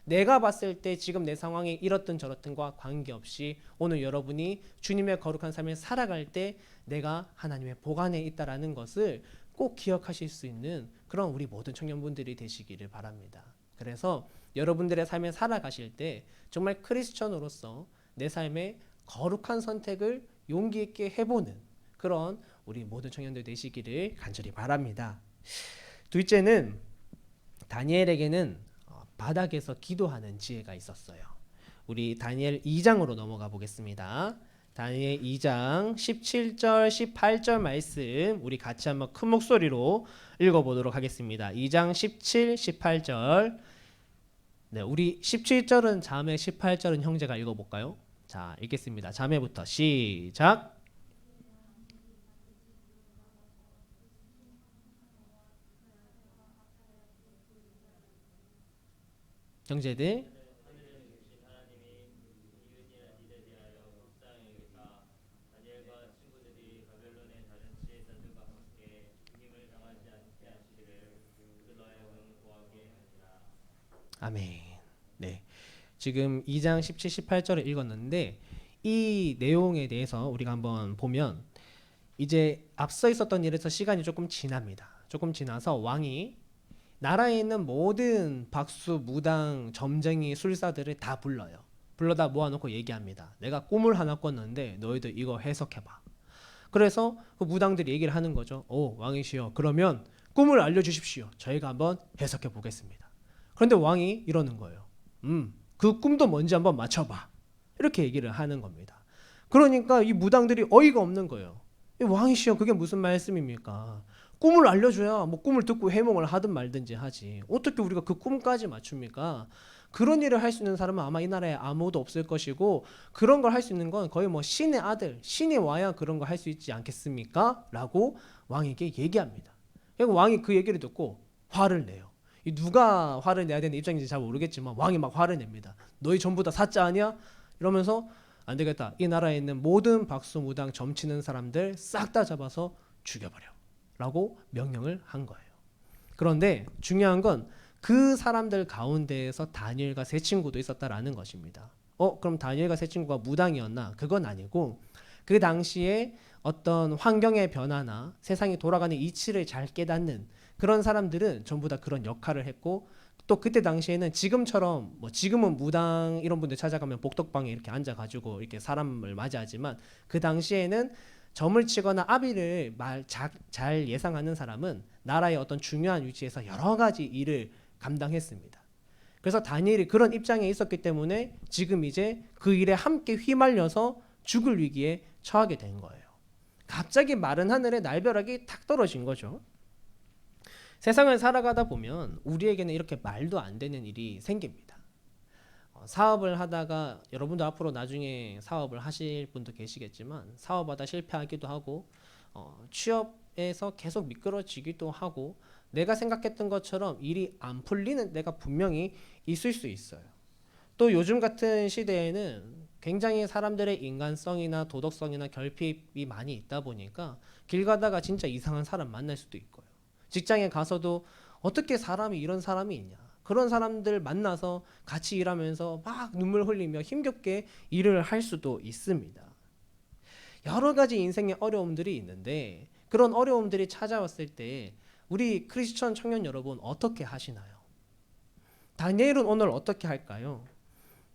S2: 내가 봤을 때 지금 내 상황이 이렇든 저렇든과 관계없이 오늘 여러분이 주님의 거룩한 삶을 살아갈 때 내가 하나님의 복 안에 있다라는 것을 꼭 기억하실 수 있는 그런 우리 모든 청년분들이 되시기를 바랍니다. 그래서 여러분들의 삶을 살아가실 때 정말 크리스천으로서 내 삶의 거룩한 선택을 용기 있게 해보는 그런 우리 모든 청년들 되시기를 간절히 바랍니다. 둘째는 다니엘에게는 바닥에서 기도하는 지혜가 있었어요. 우리 다니엘 2장으로 넘어가 보겠습니다. 다니엘 2장 17절 18절 말씀 우리 같이 한번 큰 목소리로 읽어보도록 하겠습니다. 2장 17, 18절 네, 우리 17절은 자매, 18절은 형제가 읽어볼까요? 자, 읽겠습니다. 자매부터 시작. 형제들. 아멘. 네. 지금 2장 17, 18절을 읽었는데 이 내용에 대해서 우리가 한번 보면 이제 앞서 있었던 일에서 시간이 조금 지납니다. 조금 지나서 왕이 나라에 있는 모든 박수, 무당, 점쟁이, 술사들을 다 불러요. 불러다 모아놓고 얘기합니다. 내가 꿈을 하나 꿨는데 너희들 이거 해석해봐. 그래서 그 무당들이 얘기를 하는 거죠. 오, 왕이시여, 그러면 꿈을 알려주십시오. 저희가 한번 해석해 보겠습니다. 그런데 왕이 이러는 거예요. 그 꿈도 뭔지 한번 맞춰봐. 이렇게 얘기를 하는 겁니다. 그러니까 이 무당들이 어이가 없는 거예요. 왕이시여, 그게 무슨 말씀입니까? 꿈을 알려줘야 뭐 꿈을 듣고 해몽을 하든 말든지 하지. 어떻게 우리가 그 꿈까지 맞춥니까? 그런 일을 할 수 있는 사람은 아마 이 나라에 아무도 없을 것이고 그런 걸 할 수 있는 건 거의 뭐 신의 아들, 신이 와야 그런 거 할 수 있지 않겠습니까? 라고 왕에게 얘기합니다. 그리고 왕이 그 얘기를 듣고 화를 내요. 누가 화를 내야 되는 입장인지 잘 모르겠지만 왕이 막 화를 냅니다. 너희 전부 다 사자 아니야? 이러면서 안 되겠다. 이 나라에 있는 모든 박수, 무당, 점치는 사람들 싹 다 잡아서 죽여버려. 라고 명령을 한 거예요. 그런데 중요한 건 그 사람들 가운데에서 다니엘과 세 친구도 있었다라는 것입니다. 그럼 다니엘과 세 친구가 무당이었나? 그건 아니고 그 당시에 어떤 환경의 변화나 세상이 돌아가는 이치를 잘 깨닫는 그런 사람들은 전부 다 그런 역할을 했고 또 그때 당시에는 지금처럼 뭐 지금은 무당 이런 분들 찾아가면 복덕방에 이렇게 앉아가지고 이렇게 사람을 맞이하지만 그 당시에는 점을 치거나 아비를 잘 예상하는 사람은 나라의 어떤 중요한 위치에서 여러 가지 일을 감당했습니다. 그래서 다니엘이 그런 입장에 있었기 때문에 지금 이제 그 일에 함께 휘말려서 죽을 위기에 처하게 된 거예요. 갑자기 마른 하늘에 날벼락이 탁 떨어진 거죠. 세상을 살아가다 보면 우리에게는 이렇게 말도 안 되는 일이 생깁니다. 사업을 하다가 여러분도 앞으로 나중에 사업을 하실 분도 계시겠지만 사업하다 실패하기도 하고 취업에서 계속 미끄러지기도 하고 내가 생각했던 것처럼 일이 안 풀리는 때가 분명히 있을 수 있어요. 또 요즘 같은 시대에는 굉장히 사람들의 인간성이나 도덕성이나 결핍이 많이 있다 보니까 길 가다가 진짜 이상한 사람 만날 수도 있고요. 직장에 가서도 어떻게 사람이 이런 사람이 있냐. 그런 사람들 만나서 같이 일하면서 막 눈물 흘리며 힘겹게 일을 할 수도 있습니다. 여러 가지 인생의 어려움들이 있는데 그런 어려움들이 찾아왔을 때 우리 크리스천 청년 여러분 어떻게 하시나요? 다니엘은 오늘 어떻게 할까요?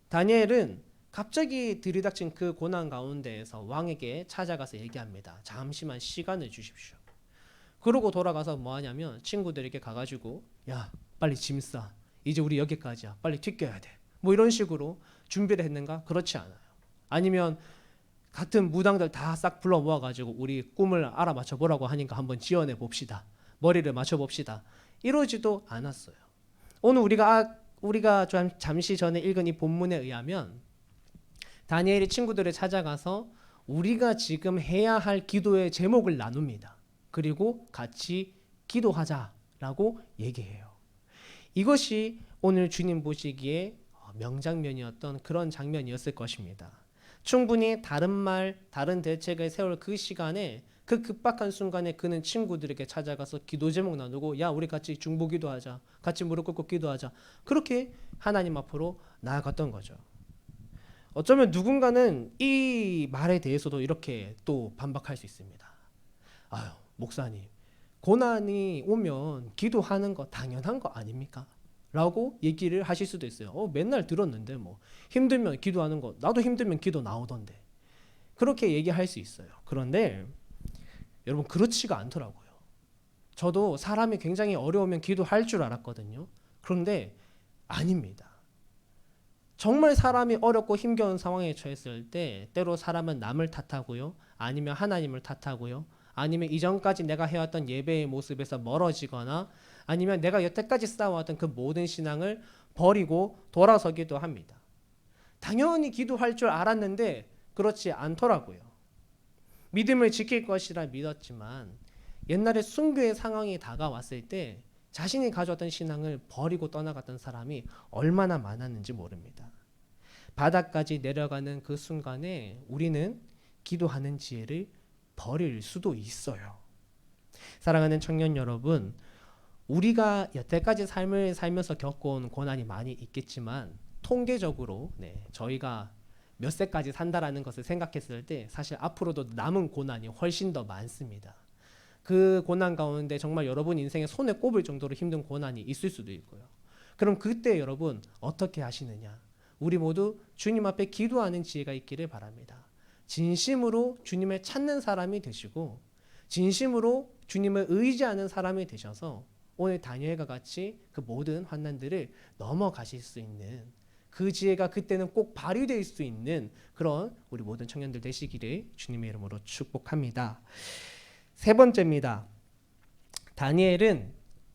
S2: 다니엘은 갑자기 들이닥친 그 고난 가운데에서 왕에게 찾아가서 얘기합니다. 잠시만 시간을 주십시오. 그러고 돌아가서 뭐 하냐면 친구들에게 가가지고 야 빨리 짐 싸. 이제 우리 여기까지야. 빨리 튀겨야 돼. 뭐 이런 식으로 준비를 했는가? 그렇지 않아요. 아니면 같은 무당들 다 싹 불러 모아가지고 우리 꿈을 알아맞혀 보라고 하니까 한번 지어내 봅시다. 머리를 맞춰봅시다. 이러지도 않았어요. 오늘 우리가 잠시 전에 읽은 이 본문에 의하면 다니엘이 친구들을 찾아가서 우리가 지금 해야 할 기도의 제목을 나눕니다. 그리고 같이 기도하자라고 얘기해요. 이것이 오늘 주님 보시기에 명장면이었던 그런 장면이었을 것입니다. 충분히 다른 말, 다른 대책을 세울 그 시간에 그 급박한 순간에 그는 친구들에게 찾아가서 기도 제목 나누고 야 우리 같이 중보 기도하자. 같이 무릎 꿇고 기도하자. 그렇게 하나님 앞으로 나아갔던 거죠. 어쩌면 누군가는 이 말에 대해서도 이렇게 또 반박할 수 있습니다. 아유 목사님 고난이 오면 기도하는 거 당연한 거 아닙니까? 라고 얘기를 하실 수도 있어요. 맨날 들었는데 뭐 힘들면 기도하는 거 나도 힘들면 기도 나오던데 그렇게 얘기할 수 있어요. 그런데 여러분 그렇지가 않더라고요. 저도 사람이 굉장히 어려우면 기도할 줄 알았거든요. 그런데 아닙니다. 정말 사람이 어렵고 힘겨운 상황에 처했을 때 때로 사람은 남을 탓하고요. 아니면 하나님을 탓하고요. 아니면 이전까지 내가 해왔던 예배의 모습에서 멀어지거나 아니면 내가 여태까지 쌓아왔던 그 모든 신앙을 버리고 돌아서기도 합니다. 당연히 기도할 줄 알았는데 그렇지 않더라고요. 믿음을 지킬 것이라 믿었지만 옛날에 순교의 상황이 다가왔을 때 자신이 가져왔던 신앙을 버리고 떠나갔던 사람이 얼마나 많았는지 모릅니다. 바닥까지 내려가는 그 순간에 우리는 기도하는 지혜를 버릴 수도 있어요. 사랑하는 청년 여러분, 우리가 여태까지 삶을 살면서 겪어온 고난이 많이 있겠지만 통계적으로 저희가 몇 세까지 산다라는 것을 생각했을 때 사실 앞으로도 남은 고난이 훨씬 더 많습니다. 그 고난 가운데 정말 여러분 인생에 손에 꼽을 정도로 힘든 고난이 있을 수도 있고요. 그럼 그때 여러분 어떻게 하시느냐? 우리 모두 주님 앞에 기도하는 지혜가 있기를 바랍니다. 진심으로 주님을 찾는 사람이 되시고 진심으로 주님을 의지하는 사람이 되셔서 오늘 다니엘과 같이 그 모든 환난들을 넘어가실 수 있는 그 지혜가 그때는 꼭 발휘될 수 있는 그런 우리 모든 청년들 되시기를 주님의 이름으로 축복합니다. 세 번째입니다. 다니엘은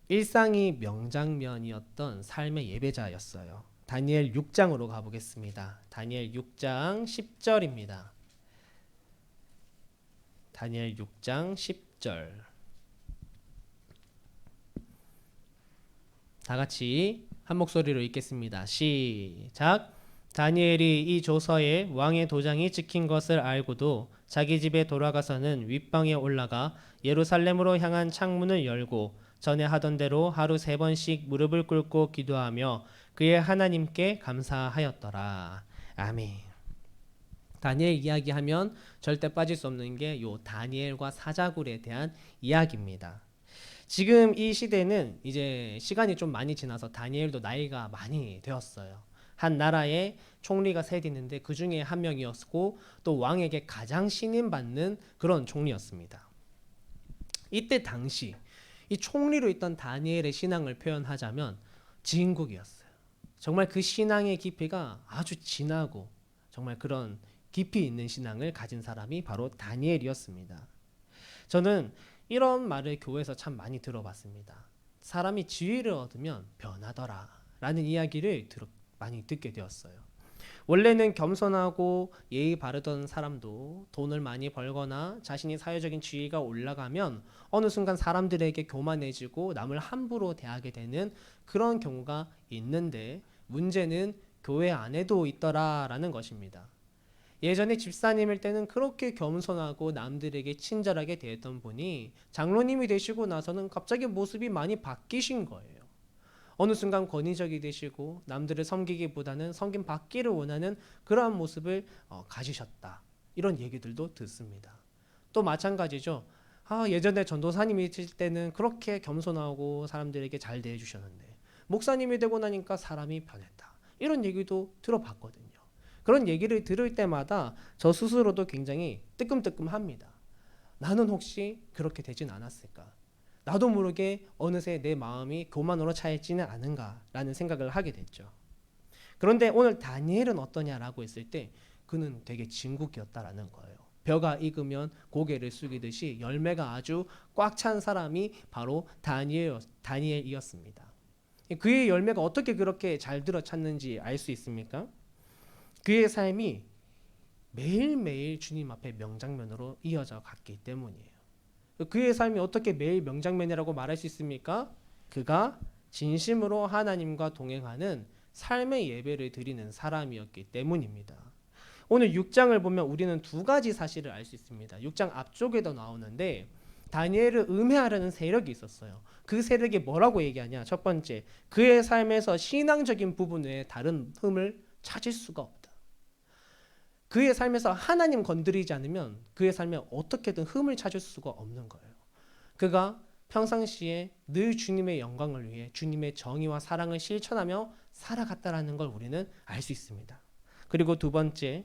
S2: 일상이 명장면이었던 삶의 예배자였어요. 다니엘 6장으로 가보겠습니다. 다니엘 6장 10절입니다. 다니엘 6장 10절. 다 같이 한 목소리로 읽겠습니다. 시작. 다니엘이 이 조서에 왕의 도장이 찍힌 것을 알고도 자기 집에 돌아가서는 윗방에 올라가 예루살렘으로 향한 창문을 열고 전에 하던 대로 하루 3번씩 무릎을 꿇고 기도하며 그의 하나님께 감사하였더라. 아멘. 다니엘 이야기하면 절대 빠질 수 없는 게 요 다니엘과 사자굴에 대한 이야기입니다. 지금 이 시대는 이제 시간이 좀 많이 지나서 다니엘도 나이가 많이 되었어요. 한 나라에 총리가 셋 있는데 그 중에 한 명이었고 또 왕에게 가장 신임받는 그런 총리였습니다. 이때 당시 이 총리로 있던 다니엘의 신앙을 표현하자면 진국이었어요. 정말 그 신앙의 깊이가 아주 진하고 정말 그런 깊이 있는 신앙을 가진 사람이 바로 다니엘이었습니다. 저는 이런 말을 교회에서 참 많이 들어봤습니다. 사람이 지위를 얻으면 변하더라 라는 이야기를 많이 듣게 되었어요. 원래는 겸손하고 예의 바르던 사람도 돈을 많이 벌거나 자신이 사회적인 지위가 올라가면 어느 순간 사람들에게 교만해지고 남을 함부로 대하게 되는 그런 경우가 있는데 문제는 교회 안에도 있더라라는 것입니다. 예전에 집사님일 때는 그렇게 겸손하고 남들에게 친절하게 대했던 분이 장로님이 되시고 나서는 갑자기 모습이 많이 바뀌신 거예요. 어느 순간 권위적이 되시고 남들을 섬기기보다는 섬김 받기를 원하는 그러한 모습을 가지셨다. 이런 얘기들도 듣습니다. 또 마찬가지죠. 예전에 전도사님이 있을 때는 그렇게 겸손하고 사람들에게 잘 대해주셨는데 목사님이 되고 나니까 사람이 변했다. 이런 얘기도 들어봤거든요. 그런 얘기를 들을 때마다 저 스스로도 굉장히 뜨끔뜨끔합니다. 나는 혹시 그렇게 되진 않았을까? 나도 모르게 어느새 내 마음이 교만으로 차 있지는 않은가라는 생각을 하게 됐죠. 그런데 오늘 다니엘은 어떠냐라고 했을 때 그는 되게 진국이었다라는 거예요. 벼가 익으면 고개를 숙이듯이 열매가 아주 꽉 찬 사람이 바로 다니엘이었습니다. 그의 열매가 어떻게 그렇게 잘 들어찼는지 알 수 있습니까? 그의 삶이 매일매일 주님 앞에 명장면으로 이어져 갔기 때문이에요. 그의 삶이 어떻게 매일 명장면이라고 말할 수 있습니까? 그가 진심으로 하나님과 동행하는 삶의 예배를 드리는 사람이었기 때문입니다. 오늘 6장을 보면 우리는 두 가지 사실을 알 수 있습니다. 6장 앞쪽에도 나오는데 다니엘을 음해하려는 세력이 있었어요. 그 세력이 뭐라고 얘기하냐? 첫 번째, 그의 삶에서 신앙적인 부분 외에 다른 흠을 찾을 수가 없다. 그의 삶에서 하나님 건드리지 않으면 그의 삶에 어떻게든 흠을 찾을 수가 없는 거예요. 그가 평상시에 늘 주님의 영광을 위해 주님의 정의와 사랑을 실천하며 살아갔다라는 걸 우리는 알 수 있습니다. 그리고 두 번째,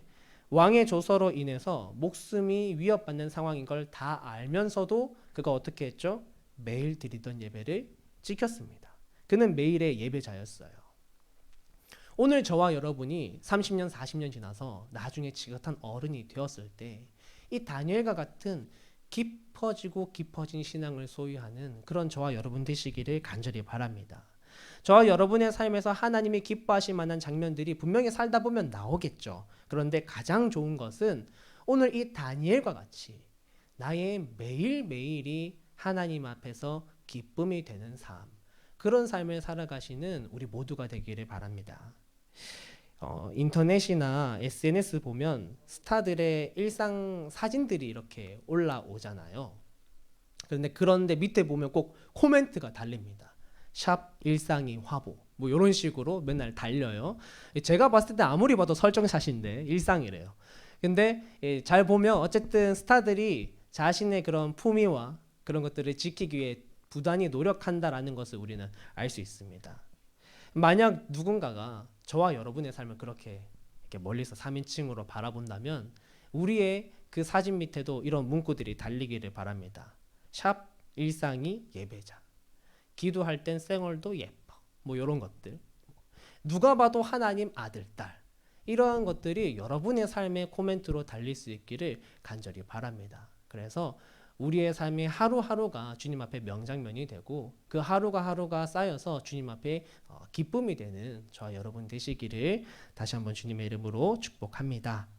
S2: 왕의 조서로 인해서 목숨이 위협받는 상황인 걸 다 알면서도 그가 어떻게 했죠? 매일 드리던 예배를 지켰습니다. 그는 매일의 예배자였어요. 오늘 저와 여러분이 30년, 40년 지나서 나중에 지긋한 어른이 되었을 때 이 다니엘과 같은 깊어지고 깊어진 신앙을 소유하는 그런 저와 여러분 되시기를 간절히 바랍니다. 저와 여러분의 삶에서 하나님이 기뻐하실 만한 장면들이 분명히 살다 보면 나오겠죠. 그런데 가장 좋은 것은 오늘 이 다니엘과 같이 나의 매일매일이 하나님 앞에서 기쁨이 되는 삶, 그런 삶을 살아가시는 우리 모두가 되기를 바랍니다. 인터넷이나 SNS 보면 스타들의 일상 사진들이 이렇게 올라오잖아요. 그런데 밑에 보면 꼭 코멘트가 달립니다. 샵 일상이 화보 뭐 이런 식으로 맨날 달려요. 제가 봤을 때 아무리 봐도 설정샷인데 일상이래요. 근데 잘 보면 어쨌든 스타들이 자신의 그런 품위와 그런 것들을 지키기 위해 부단히 노력한다라는 것을 우리는 알 수 있습니다. 만약 누군가가 저와 여러분의 삶을 그렇게 이렇게 멀리서 3인칭으로 바라본다면 우리의 그 사진 밑에도 이런 문구들이 달리기를 바랍니다. 샵 일상이 예배자, 기도할 땐 쌩얼도 예뻐, 뭐 이런 것들, 누가 봐도 하나님 아들 딸, 이러한 것들이 여러분의 삶의 코멘트로 달릴 수 있기를 간절히 바랍니다. 그래서 우리의 삶의 하루하루가 주님 앞에 명장면이 되고 그 하루가 하루가 쌓여서 주님 앞에 기쁨이 되는 저와 여러분 되시기를 다시 한번 주님의 이름으로 축복합니다.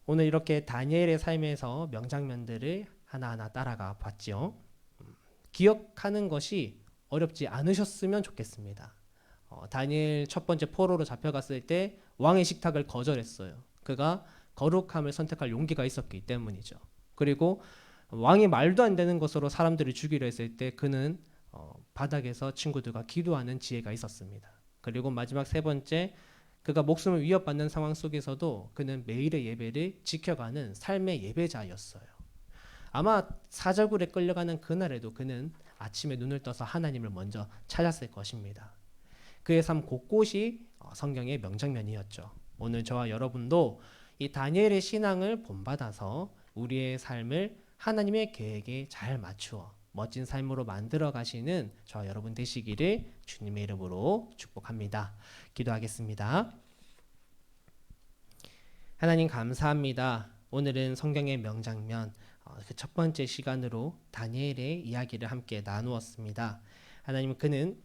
S2: 오늘 이렇게 다니엘의 삶에서 명장면들을 하나하나 따라가 봤죠. 기억하는 것이 어렵지 않으셨으면 좋겠습니다. 다니엘 첫 번째 포로로 잡혀갔을 때 왕의 식탁을 거절했어요. 그가 거룩함을 선택할 용기가 있었기 때문이죠. 그리고 왕이 말도 안 되는 것으로 사람들을 죽이려 했을 때 그는 바닥에서 친구들과 기도하는 지혜가 있었습니다. 그리고 마지막 세 번째, 그가 목숨을 위협받는 상황 속에서도 그는 매일의 예배를 지켜가는 삶의 예배자였어요. 아마 사절굴에 끌려가는 그날에도 그는 아침에 눈을 떠서 하나님을 먼저 찾았을 것입니다. 그의 삶 곳곳이 성경의 명장면이었죠. 오늘 저와 여러분도 이 다니엘의 신앙을 본받아서 우리의 삶을 하나님의 계획에 잘 맞추어 멋진 삶으로 만들어 가시는 저와 여러분 되시기를 주님의 이름으로 축복합니다. 기도하겠습니다. 하나님 감사합니다. 오늘은 성경의 명장면 그 첫 번째 시간으로 다니엘의 이야기를 함께 나누었습니다. 하나님, 그는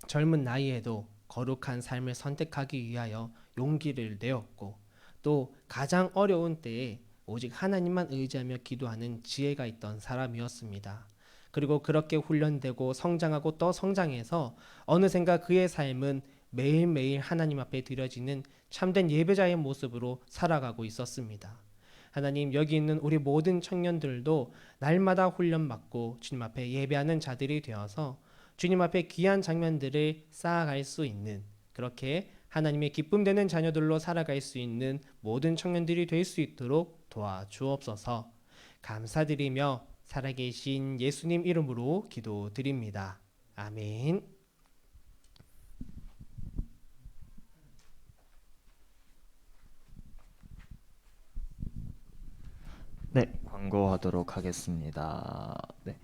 S2: 젊은 나이에도 거룩한 삶을 선택하기 위하여 용기를 내었고 또 가장 어려운 때에 오직 하나님만 의지하며 기도하는 지혜가 있던 사람이었습니다. 그리고 그렇게 훈련되고 성장하고 또 성장해서 어느샌가 그의 삶은 매일매일 하나님 앞에 드려지는 참된 예배자의 모습으로 살아가고 있었습니다. 하나님, 여기 있는 우리 모든 청년들도 날마다 훈련받고 주님 앞에 예배하는 자들이 되어서 주님 앞에 귀한 장면들을 쌓아갈 수 있는, 그렇게 하나님의 기쁨 되는 자녀들로 살아갈 수 있는 모든 청년들이 될 수 있도록 도와주옵소서. 감사드리며 살아계신 예수님 이름으로 기도드립니다. 아멘.
S4: 네, 광고하도록 하겠습니다. 네,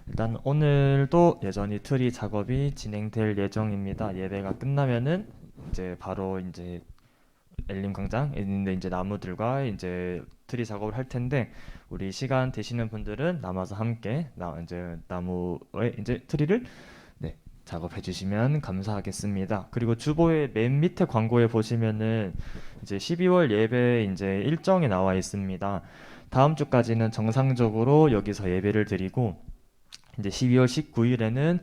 S4: 일단 오늘도 여전히 트리 작업이 진행될 예정입니다. 예배가 끝나면은 이제 바로 이제 엘림 광장에 있는데 이제 나무들과 이제 트리 작업을 할 텐데, 우리 시간 되시는 분들은 남아서 함께 이제 나무에 이제 트리를 작업해 주시면 감사하겠습니다. 그리고 주보의 맨 밑에 광고에 보시면은 이제 12월 예배 이제 일정이 나와 있습니다. 다음 주까지는 정상적으로 여기서 예배를 드리고, 이제 12월 19일에는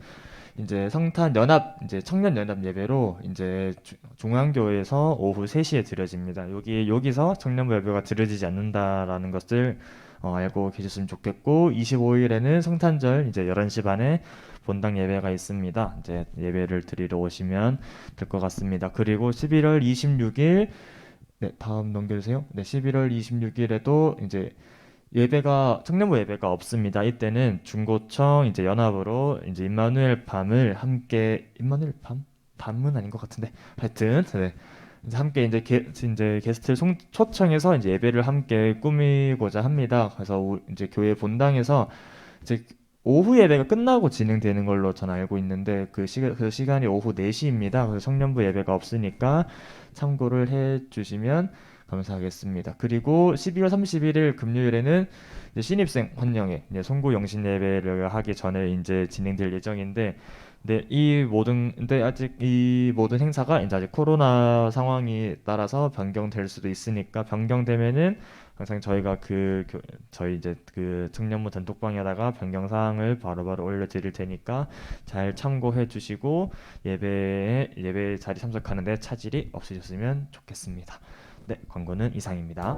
S4: 이제 성탄 연합 이제 청년 연합 예배로 이제 중앙교회에서 오후 3시에 드려집니다. 여기서 청년부 예배가 드려지지 않는다라는 것을 알고 계셨으면 좋겠고, 25일에는 성탄절 이제 11시 반에 본당 예배가 있습니다. 이제 예배를 드리러 오시면 될 것 같습니다. 그리고 11월 26일 다음 넘겨주세요. 11월 26일에도 이제 청년부 예배가 없습니다. 이때는 중고청 이제 연합으로 이제 임마누엘 밤을 함께, 임마누엘 밤은 아닌 것 같은데 하여튼 이제 함께 이제 게스트를 초청해서 이제 예배를 함께 꾸미고자 합니다. 그래서 이제 교회 본당에서 이제 오후 예배가 끝나고 진행되는 걸로 저는 알고 있는데 그 시간이 오후 4시입니다. 그래서 청년부 예배가 없으니까 참고를 해 주시면 감사하겠습니다. 그리고 12월 31일 금요일에는 이제 신입생 환영회, 송구 영신 예배를 하기 전에 이제 진행될 예정인데, 네, 근데 아직 이 모든 행사가 이제 아직 코로나 상황이 따라서 변경될 수도 있으니까 변경되면은 항상 저희가 저희 이제 그 청년부 단톡방에다가 변경 사항을 바로바로 올려드릴 테니까 잘 참고해 주시고 예배 자리 참석하는데 차질이 없으셨으면 좋겠습니다. 네, 광고는 이상입니다.